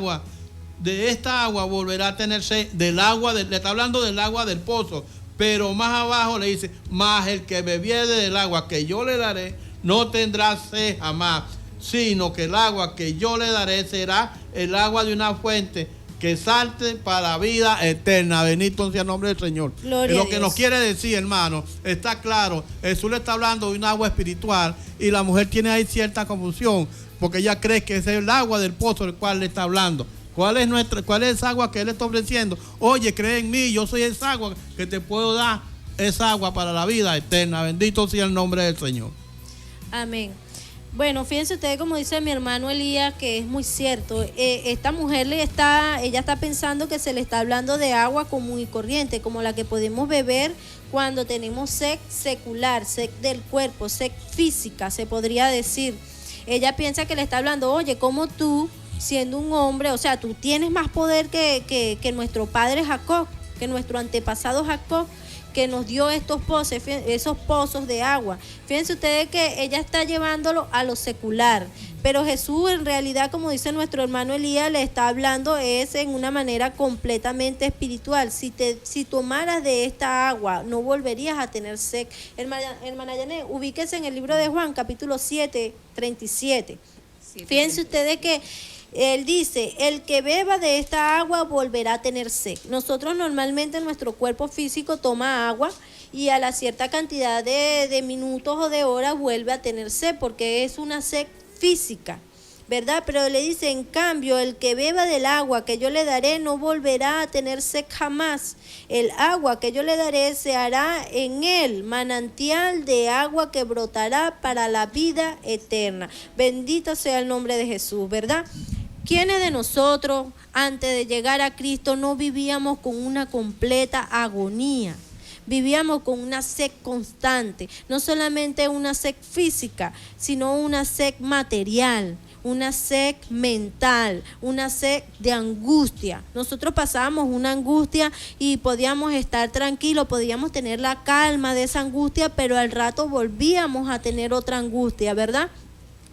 agua volverá a tener sed del agua, le está hablando del agua del pozo. Pero más abajo le dice: mas el que bebiere del agua que yo le daré, no tendrá sed jamás, sino que el agua que yo le daré será el agua de una fuente que salte para la vida eterna. Bendito sea el nombre del Señor. Gloria Lo a que Dios. nos quiere decir, hermano, está claro. Jesús le está hablando de un agua espiritual y la mujer tiene ahí cierta confusión porque ella cree que ese es el agua del pozo del cual le está hablando. ¿Cuál es esa agua que él está ofreciendo? Oye, cree en mí, yo soy esa agua que te puedo dar, esa agua para la vida eterna. Bendito sea el nombre del Señor. Amén. Bueno, fíjense ustedes como dice mi hermano Elías, que es muy cierto. Esta mujer ella está pensando que se le está hablando de agua común y corriente, como la que podemos beber cuando tenemos sed secular, sed del cuerpo, sed física, se podría decir. Ella piensa que le está hablando, oye, ¿cómo tú, siendo un hombre, o sea, tú tienes más poder que nuestro padre Jacob, que nuestro antepasado Jacob, que nos dio esos pozos de agua? Fíjense ustedes que ella está llevándolo a lo secular, pero Jesús en realidad, como dice nuestro hermano Elías, le está hablando es en una manera completamente espiritual. Si tomaras de esta agua, no volverías a tener sed. Hermana Yané, ubíquese en el libro de Juan, capítulo 7, 37. Fíjense ustedes que él dice, el que beba de esta agua volverá a tener sed. Nosotros normalmente nuestro cuerpo físico toma agua y a la cierta cantidad de minutos o de horas vuelve a tener sed, porque es una sed física, ¿verdad? Pero le dice, en cambio, el que beba del agua que yo le daré no volverá a tener sed jamás. El agua que yo le daré se hará en él manantial de agua que brotará para la vida eterna. Bendito sea el nombre de Jesús, ¿verdad? ¿Quiénes de nosotros antes de llegar a Cristo no vivíamos con una completa agonía? Vivíamos con una sed constante, no solamente una sed física, sino una sed material, una sed mental, una sed de angustia. Nosotros pasábamos una angustia y podíamos estar tranquilos, podíamos tener la calma de esa angustia, pero al rato volvíamos a tener otra angustia, ¿verdad?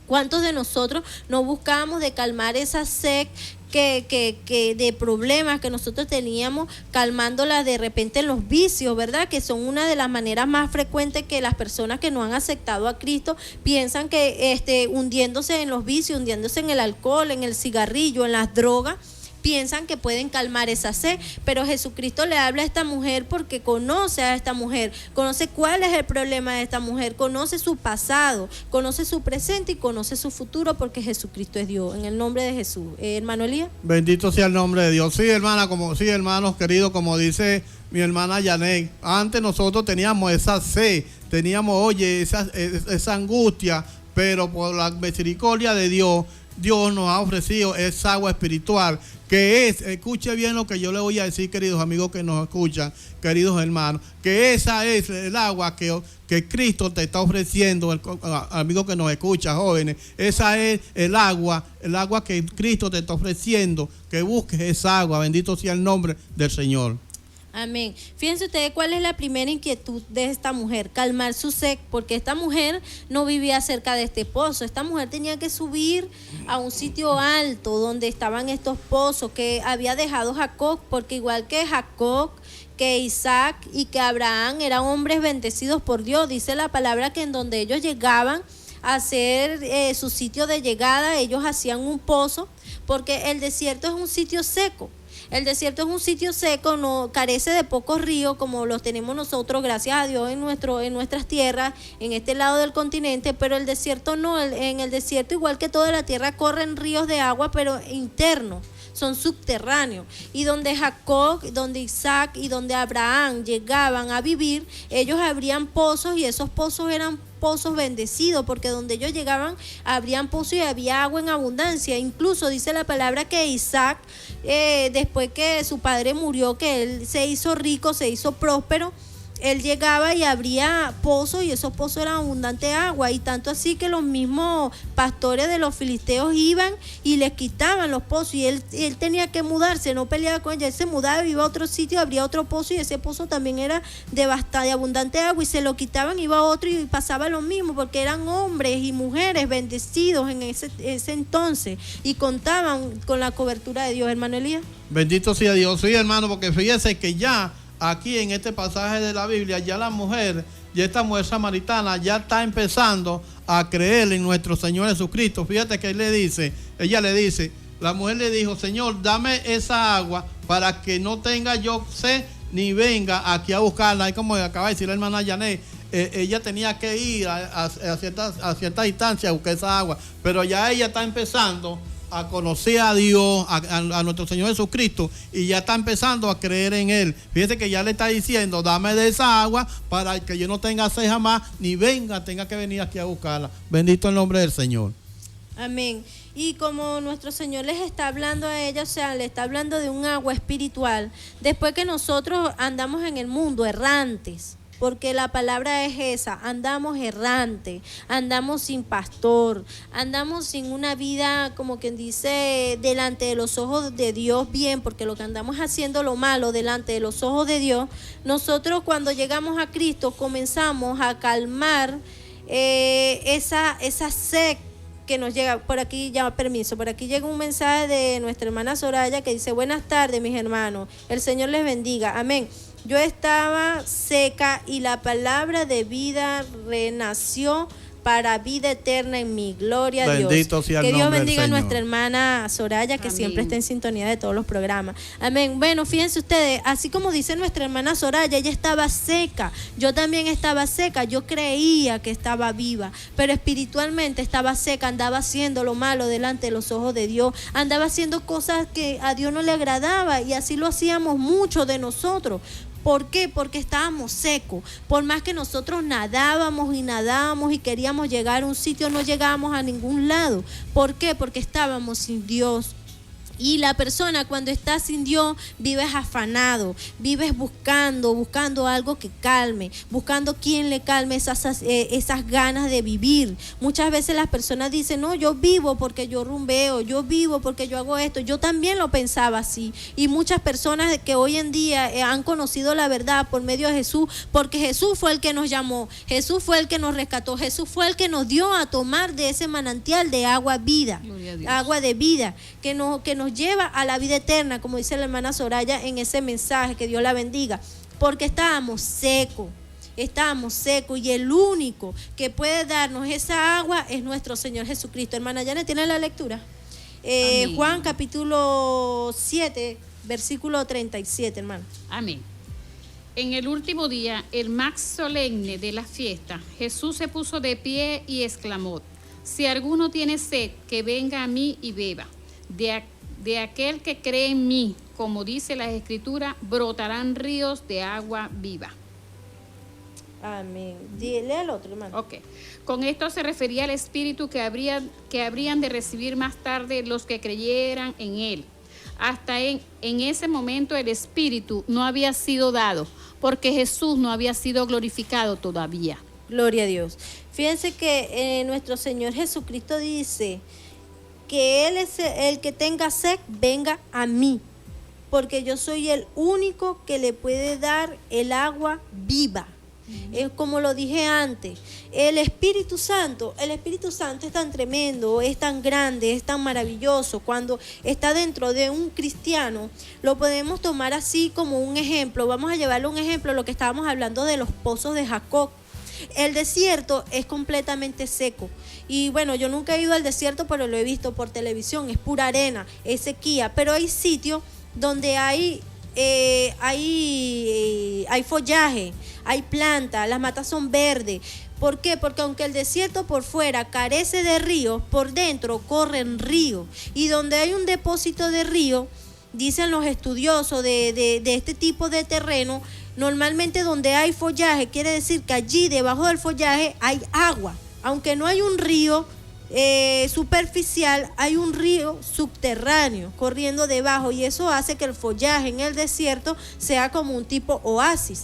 ¿Cuántos de nosotros no buscábamos de calmar esa sed que de problemas que nosotros teníamos, calmándola de repente en los vicios, ¿verdad? Que son una de las maneras más frecuentes que las personas que no han aceptado a Cristo piensan que hundiéndose en los vicios, hundiéndose en el alcohol, en el cigarrillo, en las drogas, piensan que pueden calmar esa sed, pero Jesucristo le habla a esta mujer porque conoce a esta mujer, conoce cuál es el problema de esta mujer, conoce su pasado, conoce su presente y conoce su futuro, porque Jesucristo es Dios. En el nombre de Jesús. Hermano Elías. Bendito sea el nombre de Dios. Sí, hermana, sí, hermanos queridos, como dice mi hermana Janet, antes nosotros teníamos esa sed, teníamos, oye, esa angustia, pero por la misericordia de Dios, Dios nos ha ofrecido esa agua espiritual, que es, escuche bien lo que yo le voy a decir, queridos amigos que nos escuchan, queridos hermanos, que esa es el agua que Cristo te está ofreciendo, amigo que nos escucha, jóvenes, esa es el agua que Cristo te está ofreciendo, que busques esa agua, bendito sea el nombre del Señor. Amén. Fíjense ustedes cuál es la primera inquietud de esta mujer, calmar su sed, porque esta mujer no vivía cerca de este pozo. Esta mujer tenía que subir a un sitio alto donde estaban estos pozos que había dejado Jacob, porque igual que Jacob, que Isaac y que Abraham eran hombres bendecidos por Dios. Dice la palabra que en donde ellos llegaban a hacer su sitio de llegada, ellos hacían un pozo, porque el desierto es un sitio seco. El desierto es un sitio seco, no carece de pocos ríos como los tenemos nosotros, gracias a Dios, en nuestras tierras, en este lado del continente, pero el desierto no. En el desierto, igual que toda la tierra, corren ríos de agua, pero internos, son subterráneos. Y donde Jacob, donde Isaac y donde Abraham llegaban a vivir, ellos abrían pozos, y esos pozos eran pozos bendecidos, porque donde ellos llegaban abrían pozos y había agua en abundancia. Incluso dice la palabra que Isaac, después que su padre murió, que él se hizo rico, se hizo próspero, él llegaba y abría pozos, y esos pozos eran abundante agua, y tanto así que los mismos pastores de los filisteos iban y les quitaban los pozos, y él tenía que mudarse, no peleaba con ella, él se mudaba, iba a otro sitio, abría otro pozo, y ese pozo también era de abundante agua, y se lo quitaban, iba a otro y pasaba lo mismo, porque eran hombres y mujeres bendecidos en ese entonces, y contaban con la cobertura de Dios. Hermano Elías. Bendito sea Dios. Sí, hermano, porque fíjese que ya aquí en este pasaje de la Biblia, ya la mujer, ya esta mujer samaritana ya está empezando a creer en nuestro Señor Jesucristo. Fíjate que ella le dice, la mujer le dijo, Señor, dame esa agua para que no tenga yo sed ni venga aquí a buscarla. Y como acaba de decir la hermana Janet, ella tenía que ir a cierta distancia a buscar esa agua, pero ya ella está empezando a conocer a Dios, a nuestro Señor Jesucristo, y ya está empezando a creer en Él. Fíjese que ya le está diciendo, dame de esa agua para que yo no tenga sed jamás, ni tenga que venir aquí a buscarla. Bendito el nombre del Señor. Amén. Y como nuestro Señor les está hablando a ella, o sea, le está hablando de un agua espiritual, después que nosotros andamos en el mundo errantes, porque la palabra es esa: andamos errante, andamos sin pastor, andamos sin una vida, como quien dice, delante de los ojos de Dios bien, porque lo que andamos haciendo lo malo delante de los ojos de Dios. Nosotros, cuando llegamos a Cristo, comenzamos a calmar esa sed que nos llega. Por aquí, ya permiso, por aquí llega un mensaje de nuestra hermana Soraya que dice: buenas tardes, mis hermanos, el Señor les bendiga, amén. Yo estaba seca y la palabra de vida renació para vida eterna en mi. Gloria a Dios. Bendito sea el que Dios nombre del bendiga a Señor. nuestra hermana Soraya, que Amén. siempre está en sintonía de todos los programas. Amén. Bueno, fíjense ustedes, así como dice nuestra hermana Soraya, ella estaba seca. Yo también estaba seca. Yo creía que estaba viva, pero espiritualmente estaba seca. Andaba haciendo lo malo delante de los ojos de Dios. Andaba haciendo cosas que a Dios no le agradaba, y así lo hacíamos muchos de nosotros. ¿Por qué? Porque estábamos secos. Por más que nosotros nadábamos y queríamos llegar a un sitio, no llegábamos a ningún lado. ¿Por qué? Porque estábamos sin Dios. Y la persona, cuando está sin Dios, vives afanado, vives buscando algo que calme, buscando quien le calme esas ganas de vivir. Muchas veces las personas dicen: no, yo vivo porque yo rumbeo, yo vivo porque yo hago esto. Yo también lo pensaba así, y muchas personas que hoy en día han conocido la verdad por medio de Jesús, porque Jesús fue el que nos llamó, Jesús fue el que nos rescató, Jesús fue el que nos dio a tomar de ese manantial de agua vida, agua de vida, que nos lleva a la vida eterna, como dice la hermana Soraya en ese mensaje. Que Dios la bendiga, porque estábamos secos, y el único que puede darnos esa agua es nuestro Señor Jesucristo. Hermana Janet, ¿tiene la lectura? Juan capítulo 7, versículo 37, hermano. Amén. En el último día, el más solemne de la fiesta, Jesús se puso de pie y exclamó: si alguno tiene sed, que venga a mí y beba. De aquel que cree en mí, como dice la Escritura, brotarán ríos de agua viva. Amén. Dile al otro, hermano. Ok. Con esto se refería al Espíritu que habrían de recibir más tarde los que creyeran en Él. Hasta en ese momento el Espíritu no había sido dado, porque Jesús no había sido glorificado todavía. Gloria a Dios. Fíjense que nuestro Señor Jesucristo dice que Él es el que tenga sed, venga a mí, porque yo soy el único que le puede dar el agua viva. Es como lo dije antes, el Espíritu Santo es tan tremendo, es tan grande, es tan maravilloso. Cuando está dentro de un cristiano, lo podemos tomar así como un ejemplo. Vamos a llevarle un ejemplo, lo que estábamos hablando de los pozos de Jacob. El desierto es completamente seco. Y bueno, yo nunca he ido al desierto, pero lo he visto por televisión. Es pura arena, es sequía. Pero hay sitios donde hay follaje, hay plantas, las matas son verdes. ¿Por qué? Porque aunque el desierto por fuera carece de ríos, por dentro corren ríos. Y donde hay un depósito de río, dicen los estudiosos de este tipo de terreno, normalmente donde hay follaje, quiere decir que allí debajo del follaje hay agua. Aunque no hay un río superficial, hay un río subterráneo corriendo debajo, y eso hace que el follaje en el desierto sea como un tipo oasis,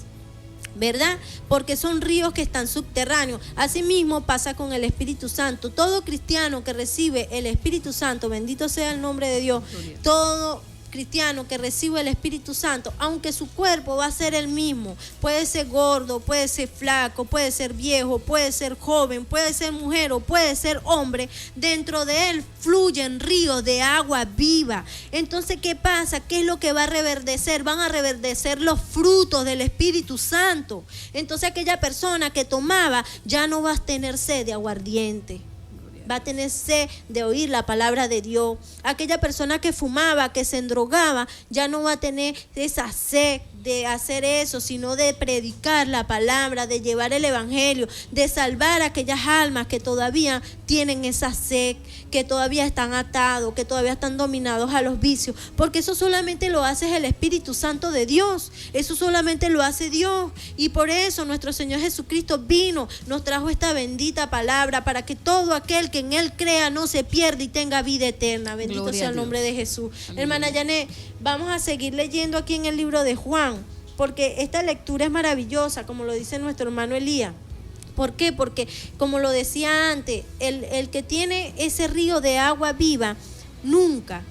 ¿verdad? Porque son ríos que están subterráneos. Asimismo pasa con el Espíritu Santo. Todo cristiano que recibe el Espíritu Santo, bendito sea el nombre de Dios, todo cristiano que recibe el Espíritu Santo, aunque su cuerpo va a ser el mismo, puede ser gordo, puede ser flaco, puede ser viejo, puede ser joven, puede ser mujer o puede ser hombre, dentro de él fluyen ríos de agua viva. Entonces, ¿qué pasa? ¿Qué es lo que va a reverdecer? Van a reverdecer los frutos del Espíritu Santo. Entonces, aquella persona que tomaba ya no va a tener sed de aguardiente, va a tener sed de oír la palabra de Dios. Aquella persona que fumaba, que se endrogaba, ya no va a tener esa sed de hacer eso, sino de predicar la palabra, de llevar el evangelio, de salvar a aquellas almas que todavía tienen esa sed, que todavía están atados, que todavía están dominados a los vicios, porque eso solamente lo hace el Espíritu Santo de Dios, eso solamente lo hace Dios. Y por eso nuestro Señor Jesucristo vino, nos trajo esta bendita palabra para que todo aquel que en Él crea no se pierda y tenga vida eterna. Bendito sea el nombre de Jesús. Amén. Hermana Janet, vamos a seguir leyendo aquí en el libro de Juan, porque esta lectura es maravillosa, como lo dice nuestro hermano Elías. ¿Por qué? Porque, como lo decía antes, el que tiene ese río de agua viva nunca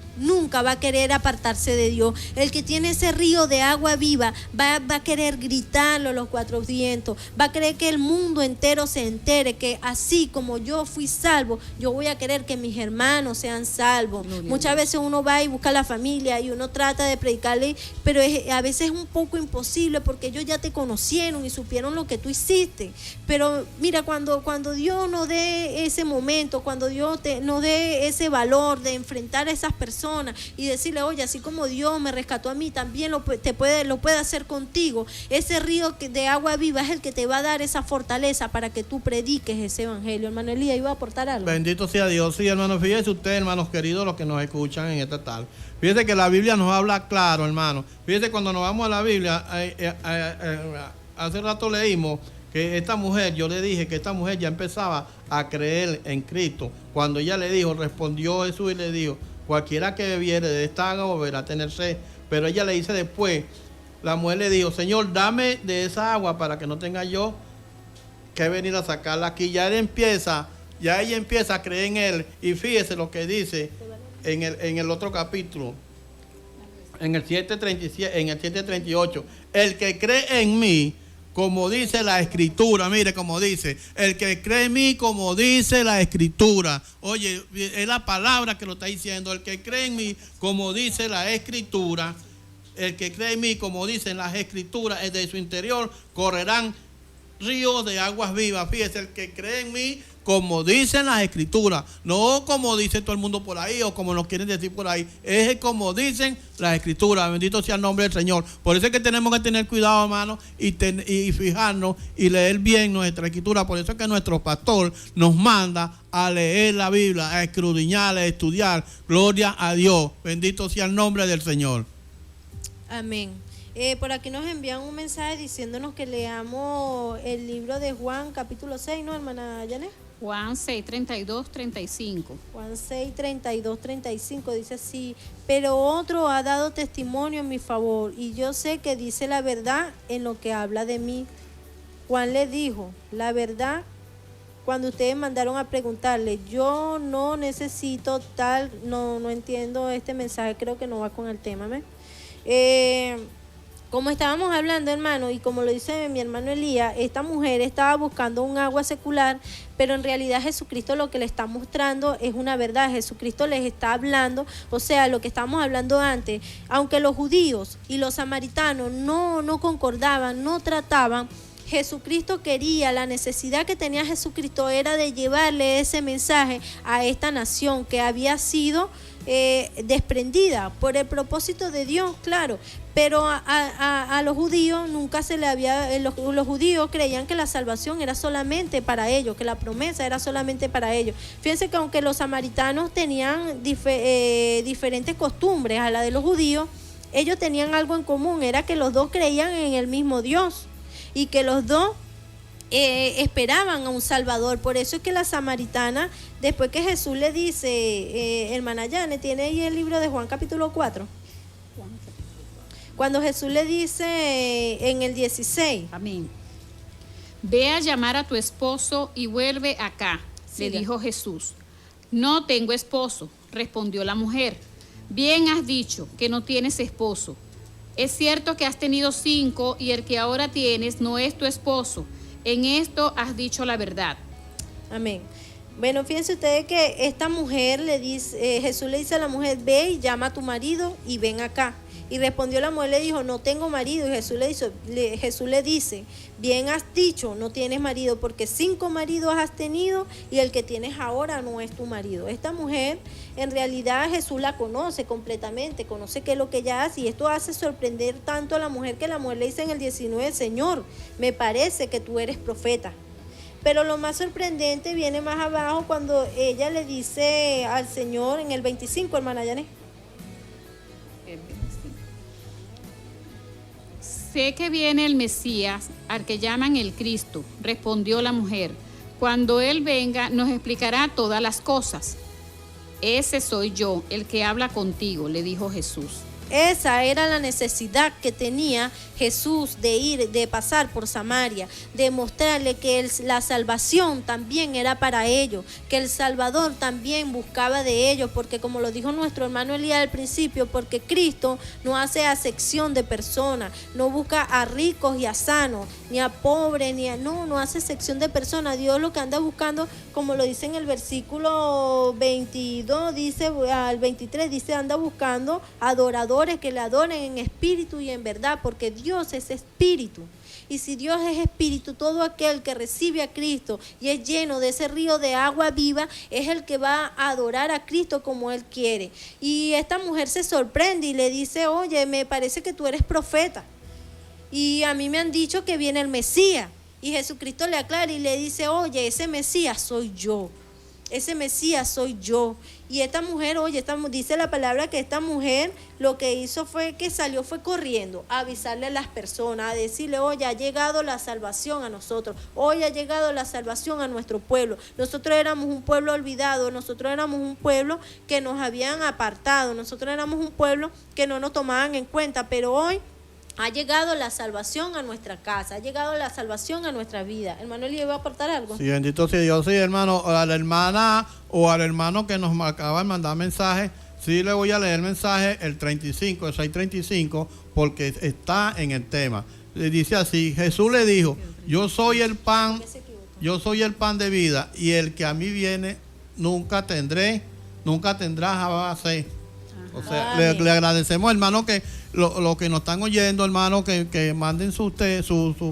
va a querer apartarse de Dios. El que tiene ese río de agua viva va a querer gritarlo a los cuatro vientos, va a querer que el mundo entero se entere que así como yo fui salvo, yo voy a querer que mis hermanos sean salvos. Muchas veces uno va y busca a la familia y uno trata de predicarle, pero a veces es un poco imposible porque ellos ya te conocieron y supieron lo que tú hiciste. Pero mira, cuando Dios nos dé ese momento, cuando Dios nos dé ese valor de enfrentar a esas personas y decirle, oye, así como Dios me rescató a mí, también lo puede hacer contigo. Ese río de agua viva es el que te va a dar esa fortaleza para que tú prediques ese evangelio. Hermano Elías, ¿iba a aportar algo? Bendito sea Dios. Sí, hermano, fíjense ustedes, hermanos queridos, los que nos escuchan en esta tarde. Fíjense que la Biblia nos habla claro, hermano. Fíjense, cuando nos vamos a la Biblia, hace rato leímos que esta mujer, yo le dije que esta mujer ya empezaba a creer en Cristo. Cuando ella le dijo, respondió Jesús y le dijo, cualquiera que bebiere de esta agua volverá a tener sed. Pero ella le dice después, la mujer le dijo, Señor, dame de esa agua para que no tenga yo que venir a sacarla aquí. Ya ella empieza a creer en Él. Y fíjese lo que dice en el otro capítulo, en el 7:37, en el 7:38. El que cree en mí, como dice la Escritura, mire como dice, el que cree en mí, como dice la Escritura. Oye, es la palabra que lo está diciendo. El que cree en mí, como dice la Escritura. El que cree en mí, como dicen las Escrituras, es de su interior correrán ríos de aguas vivas. Fíjese, el que cree en mí, como dicen las Escrituras, no como dice todo el mundo por ahí o como nos quieren decir por ahí, es como dicen las Escrituras. Bendito sea el nombre del Señor. Por eso es que tenemos que tener cuidado, hermano, y fijarnos y leer bien nuestra Escritura. Por eso es que nuestro pastor nos manda a leer la Biblia, a escudriñar, a estudiar. Gloria a Dios. Bendito sea el nombre del Señor. Amén. Por aquí nos envían un mensaje diciéndonos que leamos el libro de Juan capítulo 6, ¿no, hermana Yanet? Juan 6, 32, 35. Juan 6, 32, 35 dice así: pero otro ha dado testimonio en mi favor, y yo sé que dice la verdad en lo que habla de mí. Juan le dijo, la verdad, cuando ustedes mandaron a preguntarle, yo no necesito tal, no entiendo este mensaje, creo que no va con el tema, ¿me? Como estábamos hablando, hermano, y como lo dice mi hermano Elías, esta mujer estaba buscando un agua secular, pero en realidad Jesucristo lo que le está mostrando es una verdad. Jesucristo les está hablando, o sea, lo que estábamos hablando antes, aunque los judíos y los samaritanos no concordaban, no trataban, Jesucristo quería, la necesidad que tenía Jesucristo era de llevarle ese mensaje a esta nación que había sido desprendida por el propósito de Dios, claro, pero a los judíos nunca se le había, los judíos creían que la salvación era solamente para ellos, que la promesa era solamente para ellos. Fíjense que aunque los samaritanos tenían diferentes costumbres a la de los judíos, ellos tenían algo en común, era que los dos creían en el mismo Dios y que los dos esperaban a un Salvador. Por eso es que la samaritana, después que Jesús le dice, hermana Yane, ¿tiene ahí el libro de Juan capítulo 4? Cuando Jesús le dice en el 16. Amén. Ve a llamar a tu esposo y vuelve acá, le dijo Jesús. No tengo esposo, respondió la mujer. Bien has dicho que no tienes esposo. Es cierto que has tenido 5 y el que ahora tienes no es tu esposo. En esto has dicho la verdad. Amén. Bueno, fíjense ustedes que esta mujer le dice, Jesús le dice a la mujer, ve y llama a tu marido y ven acá. Y respondió la mujer, le dijo, no tengo marido. Y Jesús le dice, bien has dicho, no tienes marido, porque 5 maridos has tenido y el que tienes ahora no es tu marido. Esta mujer, en realidad Jesús la conoce completamente, conoce qué es lo que ella hace, y esto hace sorprender tanto a la mujer que la mujer le dice en el 19, Señor, me parece que tú eres profeta. Pero lo más sorprendente viene más abajo cuando ella le dice al Señor en el 25, hermana Yané. Sé que viene el Mesías, al que llaman el Cristo, respondió la mujer. Cuando Él venga, nos explicará todas las cosas. Ese soy yo, el que habla contigo, le dijo Jesús. Esa era la necesidad que tenía Jesús de pasar por Samaria, de mostrarle que la salvación también era para ellos, que el Salvador también buscaba de ellos, porque como lo dijo nuestro hermano Elías al principio, porque Cristo no hace acepción de personas, no busca a ricos y a sanos, ni a pobres, no hace acepción de personas. Dios lo que anda buscando, como lo dice en el versículo 22, dice al 23, dice, anda buscando adoradores que le adoren en espíritu y en verdad, porque Dios es espíritu. Y si Dios es espíritu, todo aquel que recibe a Cristo y es lleno de ese río de agua viva, es el que va a adorar a Cristo como Él quiere. Y esta mujer se sorprende y le dice, oye, me parece que tú eres profeta. Y a mí me han dicho que viene el Mesías. Y Jesucristo le aclara y le dice, oye, ese Mesías soy yo. Ese Mesías soy yo. Y esta mujer, oye, dice la palabra que esta mujer lo que hizo fue que fue corriendo a avisarle a las personas, a decirle, oye, ha llegado la salvación a nosotros, hoy ha llegado la salvación a nuestro pueblo. Nosotros éramos un pueblo olvidado, nosotros éramos un pueblo que nos habían apartado, nosotros éramos un pueblo que no nos tomaban en cuenta, pero hoy ha llegado la salvación a nuestra casa, ha llegado la salvación a nuestra vida. Hermano Eli, ¿va a aportar algo? Sí, bendito sea Dios, sí, hermano. A la hermana o al hermano que nos acaba de mandar mensaje, sí le voy a leer el mensaje, el 35, el 635, porque está en el tema. Le dice así, Jesús le dijo, yo soy el pan de vida, y el que a mí viene nunca tendrá jamás sed. O sea, le agradecemos, hermano, que lo que nos están oyendo, hermano, que manden su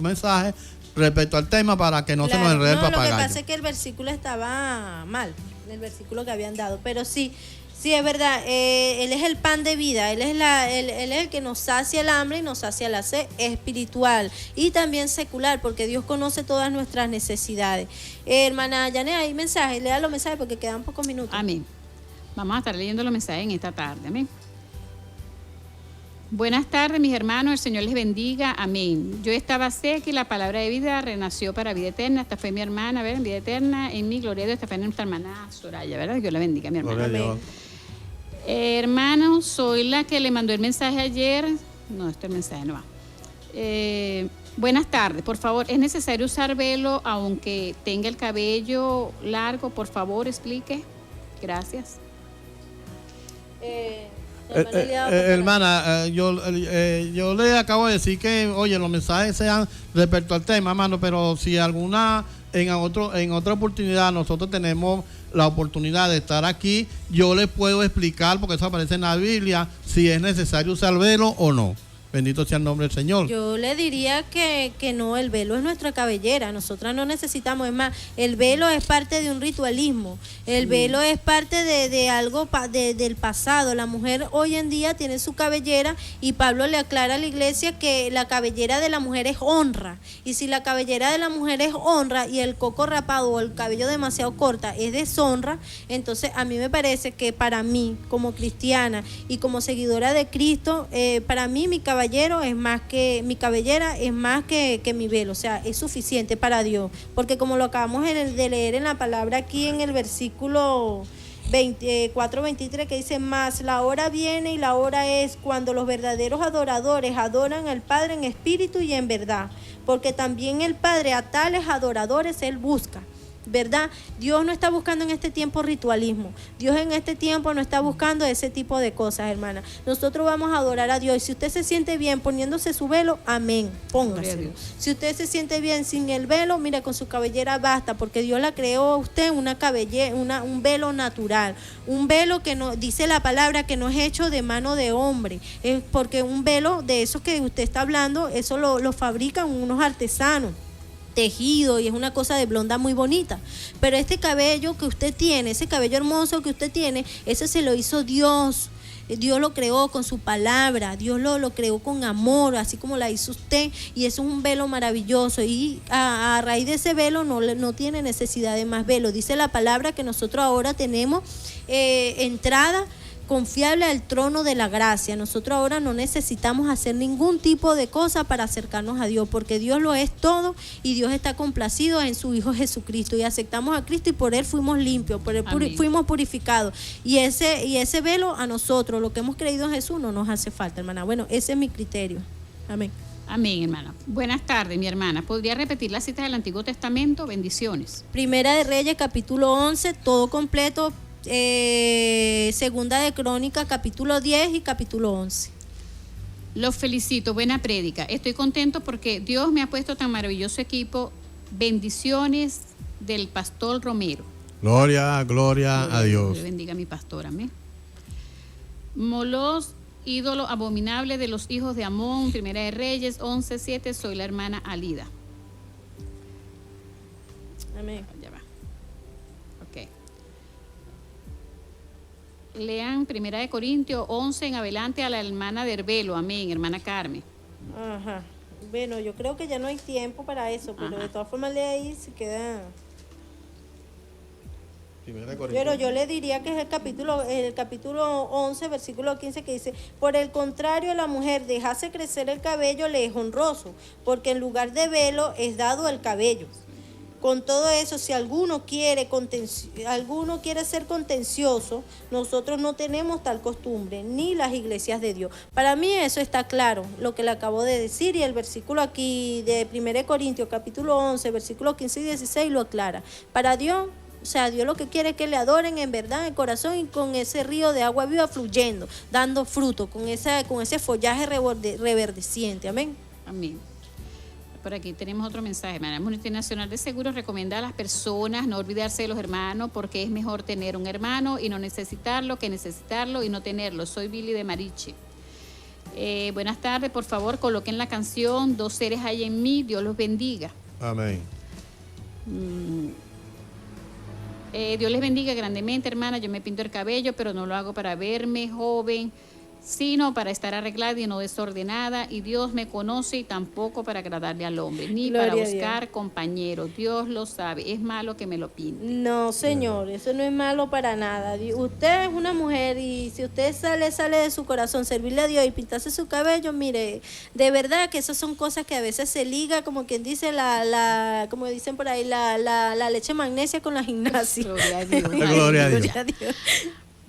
mensaje respecto al tema para que no se nos enrede el papagayo. Lo que pasa es que el versículo estaba mal, el versículo que habían dado, pero sí es verdad, Él es el pan de vida, Él es el que nos sacia el hambre y nos sacia la sed espiritual y también secular, porque Dios conoce todas nuestras necesidades. Hermana Yané, hay mensajes, lea los mensajes porque quedan pocos minutos. Amén. Vamos a estar leyendo los mensajes en esta tarde. Amén. Buenas tardes, mis hermanos. El Señor les bendiga. Amén. Yo estaba seca y la palabra de vida renació para vida eterna. Esta fue mi hermana, ¿verdad? En vida eterna. En mi gloria, esta fue nuestra hermana Soraya, ¿verdad? Dios la bendiga, mi hermana. Amén. Hermano, soy la que le mandó el mensaje ayer. No, este mensaje no va. Buenas tardes. Por favor, ¿es necesario usar velo aunque tenga el cabello largo? Por favor, explique. Gracias. Hermana, yo le acabo de decir que, oye, los mensajes sean respecto al tema, hermano, pero si en otra oportunidad nosotros tenemos la oportunidad de estar aquí, yo les puedo explicar, porque eso aparece en la Biblia, si es necesario usar velo o no. Bendito sea el nombre del Señor. Yo le diría que no, el velo es nuestra cabellera, nosotras no necesitamos, es más, el velo es parte de un ritualismo, el velo es parte de algo del pasado. La mujer hoy en día tiene su cabellera y Pablo le aclara a la iglesia que la cabellera de la mujer es honra, y si la cabellera de la mujer es honra y el coco rapado o el cabello demasiado corta es deshonra, entonces a mí me parece que para mí, como cristiana y como seguidora de Cristo, para mí mi cabellera es más que mi cabellera, es más que mi velo, o sea, es suficiente para Dios, porque como lo acabamos de leer en la palabra aquí en el versículo 4:23, que dice, más la hora viene y la hora es cuando los verdaderos adoradores adoran al Padre en espíritu y en verdad, porque también el Padre a tales adoradores Él busca. ¿Verdad? Dios no está buscando en este tiempo ritualismo. Dios en este tiempo no está buscando ese tipo de cosas, hermana. Nosotros vamos a adorar a Dios. Y si usted se siente bien poniéndose su velo, amén, póngaselo. Si usted se siente bien sin el velo, mira, con su cabellera basta, porque Dios la creó a usted una cabellera, un velo natural. Un velo que no, dice la palabra, que no es hecho de mano de hombre. Es porque un velo de esos que usted está hablando, eso lo fabrican unos artesanos. Tejido, y es una cosa de blonda muy bonita, pero este cabello que usted tiene, ese cabello hermoso que usted tiene, ese se lo hizo Dios. Dios lo creó con su palabra, Dios lo creó con amor, así como la hizo usted, y eso es un velo maravilloso, y a raíz de ese velo no tiene necesidad de más velo. Dice la palabra que nosotros ahora tenemos entrada confiable al trono de la gracia. Nosotros ahora no necesitamos hacer ningún tipo de cosa para acercarnos a Dios, porque Dios lo es todo y Dios está complacido en su Hijo Jesucristo, y aceptamos a Cristo y por Él fuimos limpios, por Él fuimos purificados, y ese velo a nosotros, lo que hemos creído en Jesús, no nos hace falta, hermana. Bueno, ese es mi criterio. Amén. Amén, hermana. Buenas tardes, mi hermana. ¿Podría repetir la cita del Antiguo Testamento? Bendiciones. Primera de Reyes, capítulo 11, todo completo. Segunda de Crónica, capítulo 10 y capítulo 11. Los felicito, buena prédica. Estoy contento porque Dios me ha puesto tan maravilloso equipo. Bendiciones del pastor Romero. Gloria a Dios. Dios bendiga a mi pastor, amén. Molos, ídolo abominable de los hijos de Amón, Primera de Reyes 11:7. Soy la hermana Alida. Amén. Ya va. Ok. Lean Primera de Corintios 11 en adelante a la hermana de Herbelo, amén, hermana Carmen. Ajá. Bueno, yo creo que ya no hay tiempo para eso, pero de todas formas lee ahí si queda. Pero yo le diría que es el capítulo 11, versículo 15, que dice: por el contrario, la mujer dejase crecer el cabello le es honroso, porque en lugar de velo es dado el cabello. Con todo eso, si alguno quiere ser contencioso, nosotros no tenemos tal costumbre, ni las iglesias de Dios. Para mí eso está claro, lo que le acabo de decir, y el versículo aquí de 1 Corintios, capítulo 11, versículos 15 y 16 lo aclara. Para Dios, o sea, Dios lo que quiere es que le adoren en verdad, en corazón, y con ese río de agua viva fluyendo, dando fruto, con ese follaje reverdeciente. Amén. Amén. Por aquí tenemos otro mensaje. La Amnistía Nacional de Seguros recomienda a las personas no olvidarse de los hermanos, porque es mejor tener un hermano y no necesitarlo que necesitarlo y no tenerlo. Soy Billy de Mariche. Buenas tardes, por favor coloquen la canción Dos seres hay en mí, Dios los bendiga. Amén. Dios les bendiga grandemente, hermana. Yo me pinto el cabello, pero no lo hago para verme joven, sino para estar arreglada y no desordenada, y Dios me conoce, y tampoco para agradarle al hombre, ni Gloria para buscar compañeros. Dios lo sabe. Es malo que me lo pinte. No, señor, eso no es malo para nada. Usted es una mujer, y si usted sale de su corazón servirle a Dios y pintarse su cabello, mire, de verdad que esas son cosas que a veces se liga, como quien dice como dicen por ahí, la leche magnesia con la gimnasia. Gloria a Dios. Gloria a Dios. Gloria a Dios.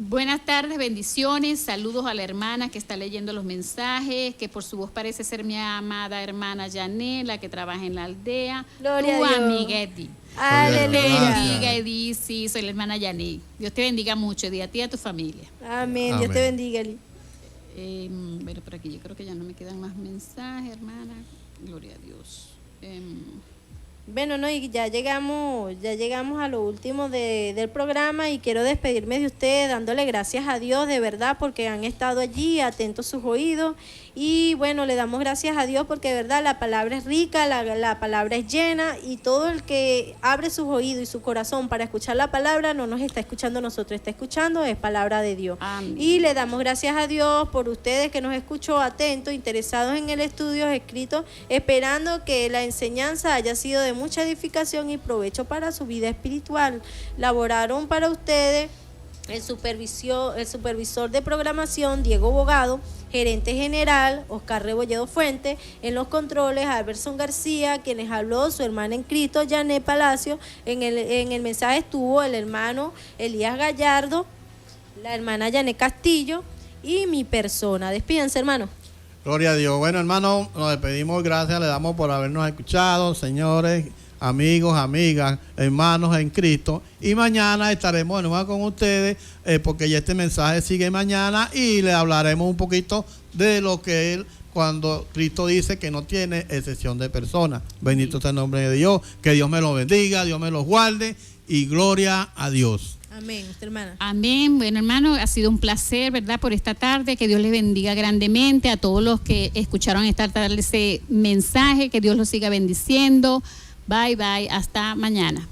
Buenas tardes, bendiciones, saludos a la hermana que está leyendo los mensajes, que por su voz parece ser mi amada hermana Janet, la que trabaja en la aldea. Gloria tu a Dios. amiga Edith. Aleluya. Dios te bendiga, Edith. Sí, soy la hermana Janet. Dios te bendiga mucho, Edith, a ti y a tu familia. Amén. Amén. Dios te bendiga, Eli. Pero por aquí yo creo que ya no me quedan más mensajes, hermana. Gloria a Dios. Bueno, no, y ya llegamos a lo último del programa, y quiero despedirme de ustedes dándole gracias a Dios de verdad, porque han estado allí atentos sus oídos, y bueno, le damos gracias a Dios porque de verdad la palabra es rica, la palabra es llena, y todo el que abre sus oídos y su corazón para escuchar la palabra no nos está escuchando nosotros, está escuchando, es palabra de Dios. Amén. Y le damos gracias a Dios por ustedes que nos escuchó atentos, interesados en el estudio escrito, esperando que la enseñanza haya sido de mucha edificación y provecho para su vida espiritual. Laboraron para ustedes el supervisor de programación Diego Bogado, gerente general Oscar Rebolledo Fuente, en los controles Alberson García, quienes habló su hermana en Cristo Janet Palacio. En el mensaje estuvo el hermano Elías Gallardo, la hermana Janet Castillo y mi persona. Despídense, hermano. Gloria a Dios. Bueno, hermano, nos despedimos. Gracias, le damos por habernos escuchado, señores, amigos, amigas, hermanos en Cristo. Y mañana estaremos de nuevo con ustedes, porque ya este mensaje sigue mañana, y le hablaremos un poquito de lo que él, cuando Cristo dice que no tiene excepción de personas. Bendito sea el nombre de Dios. Que Dios me lo bendiga, Dios me los guarde, y gloria a Dios. Amén, usted, hermana. Amén. Bueno, hermano, ha sido un placer, ¿verdad?, por esta tarde. Que Dios les bendiga grandemente a todos los que escucharon esta tarde ese mensaje. Que Dios los siga bendiciendo. Bye, bye. Hasta mañana.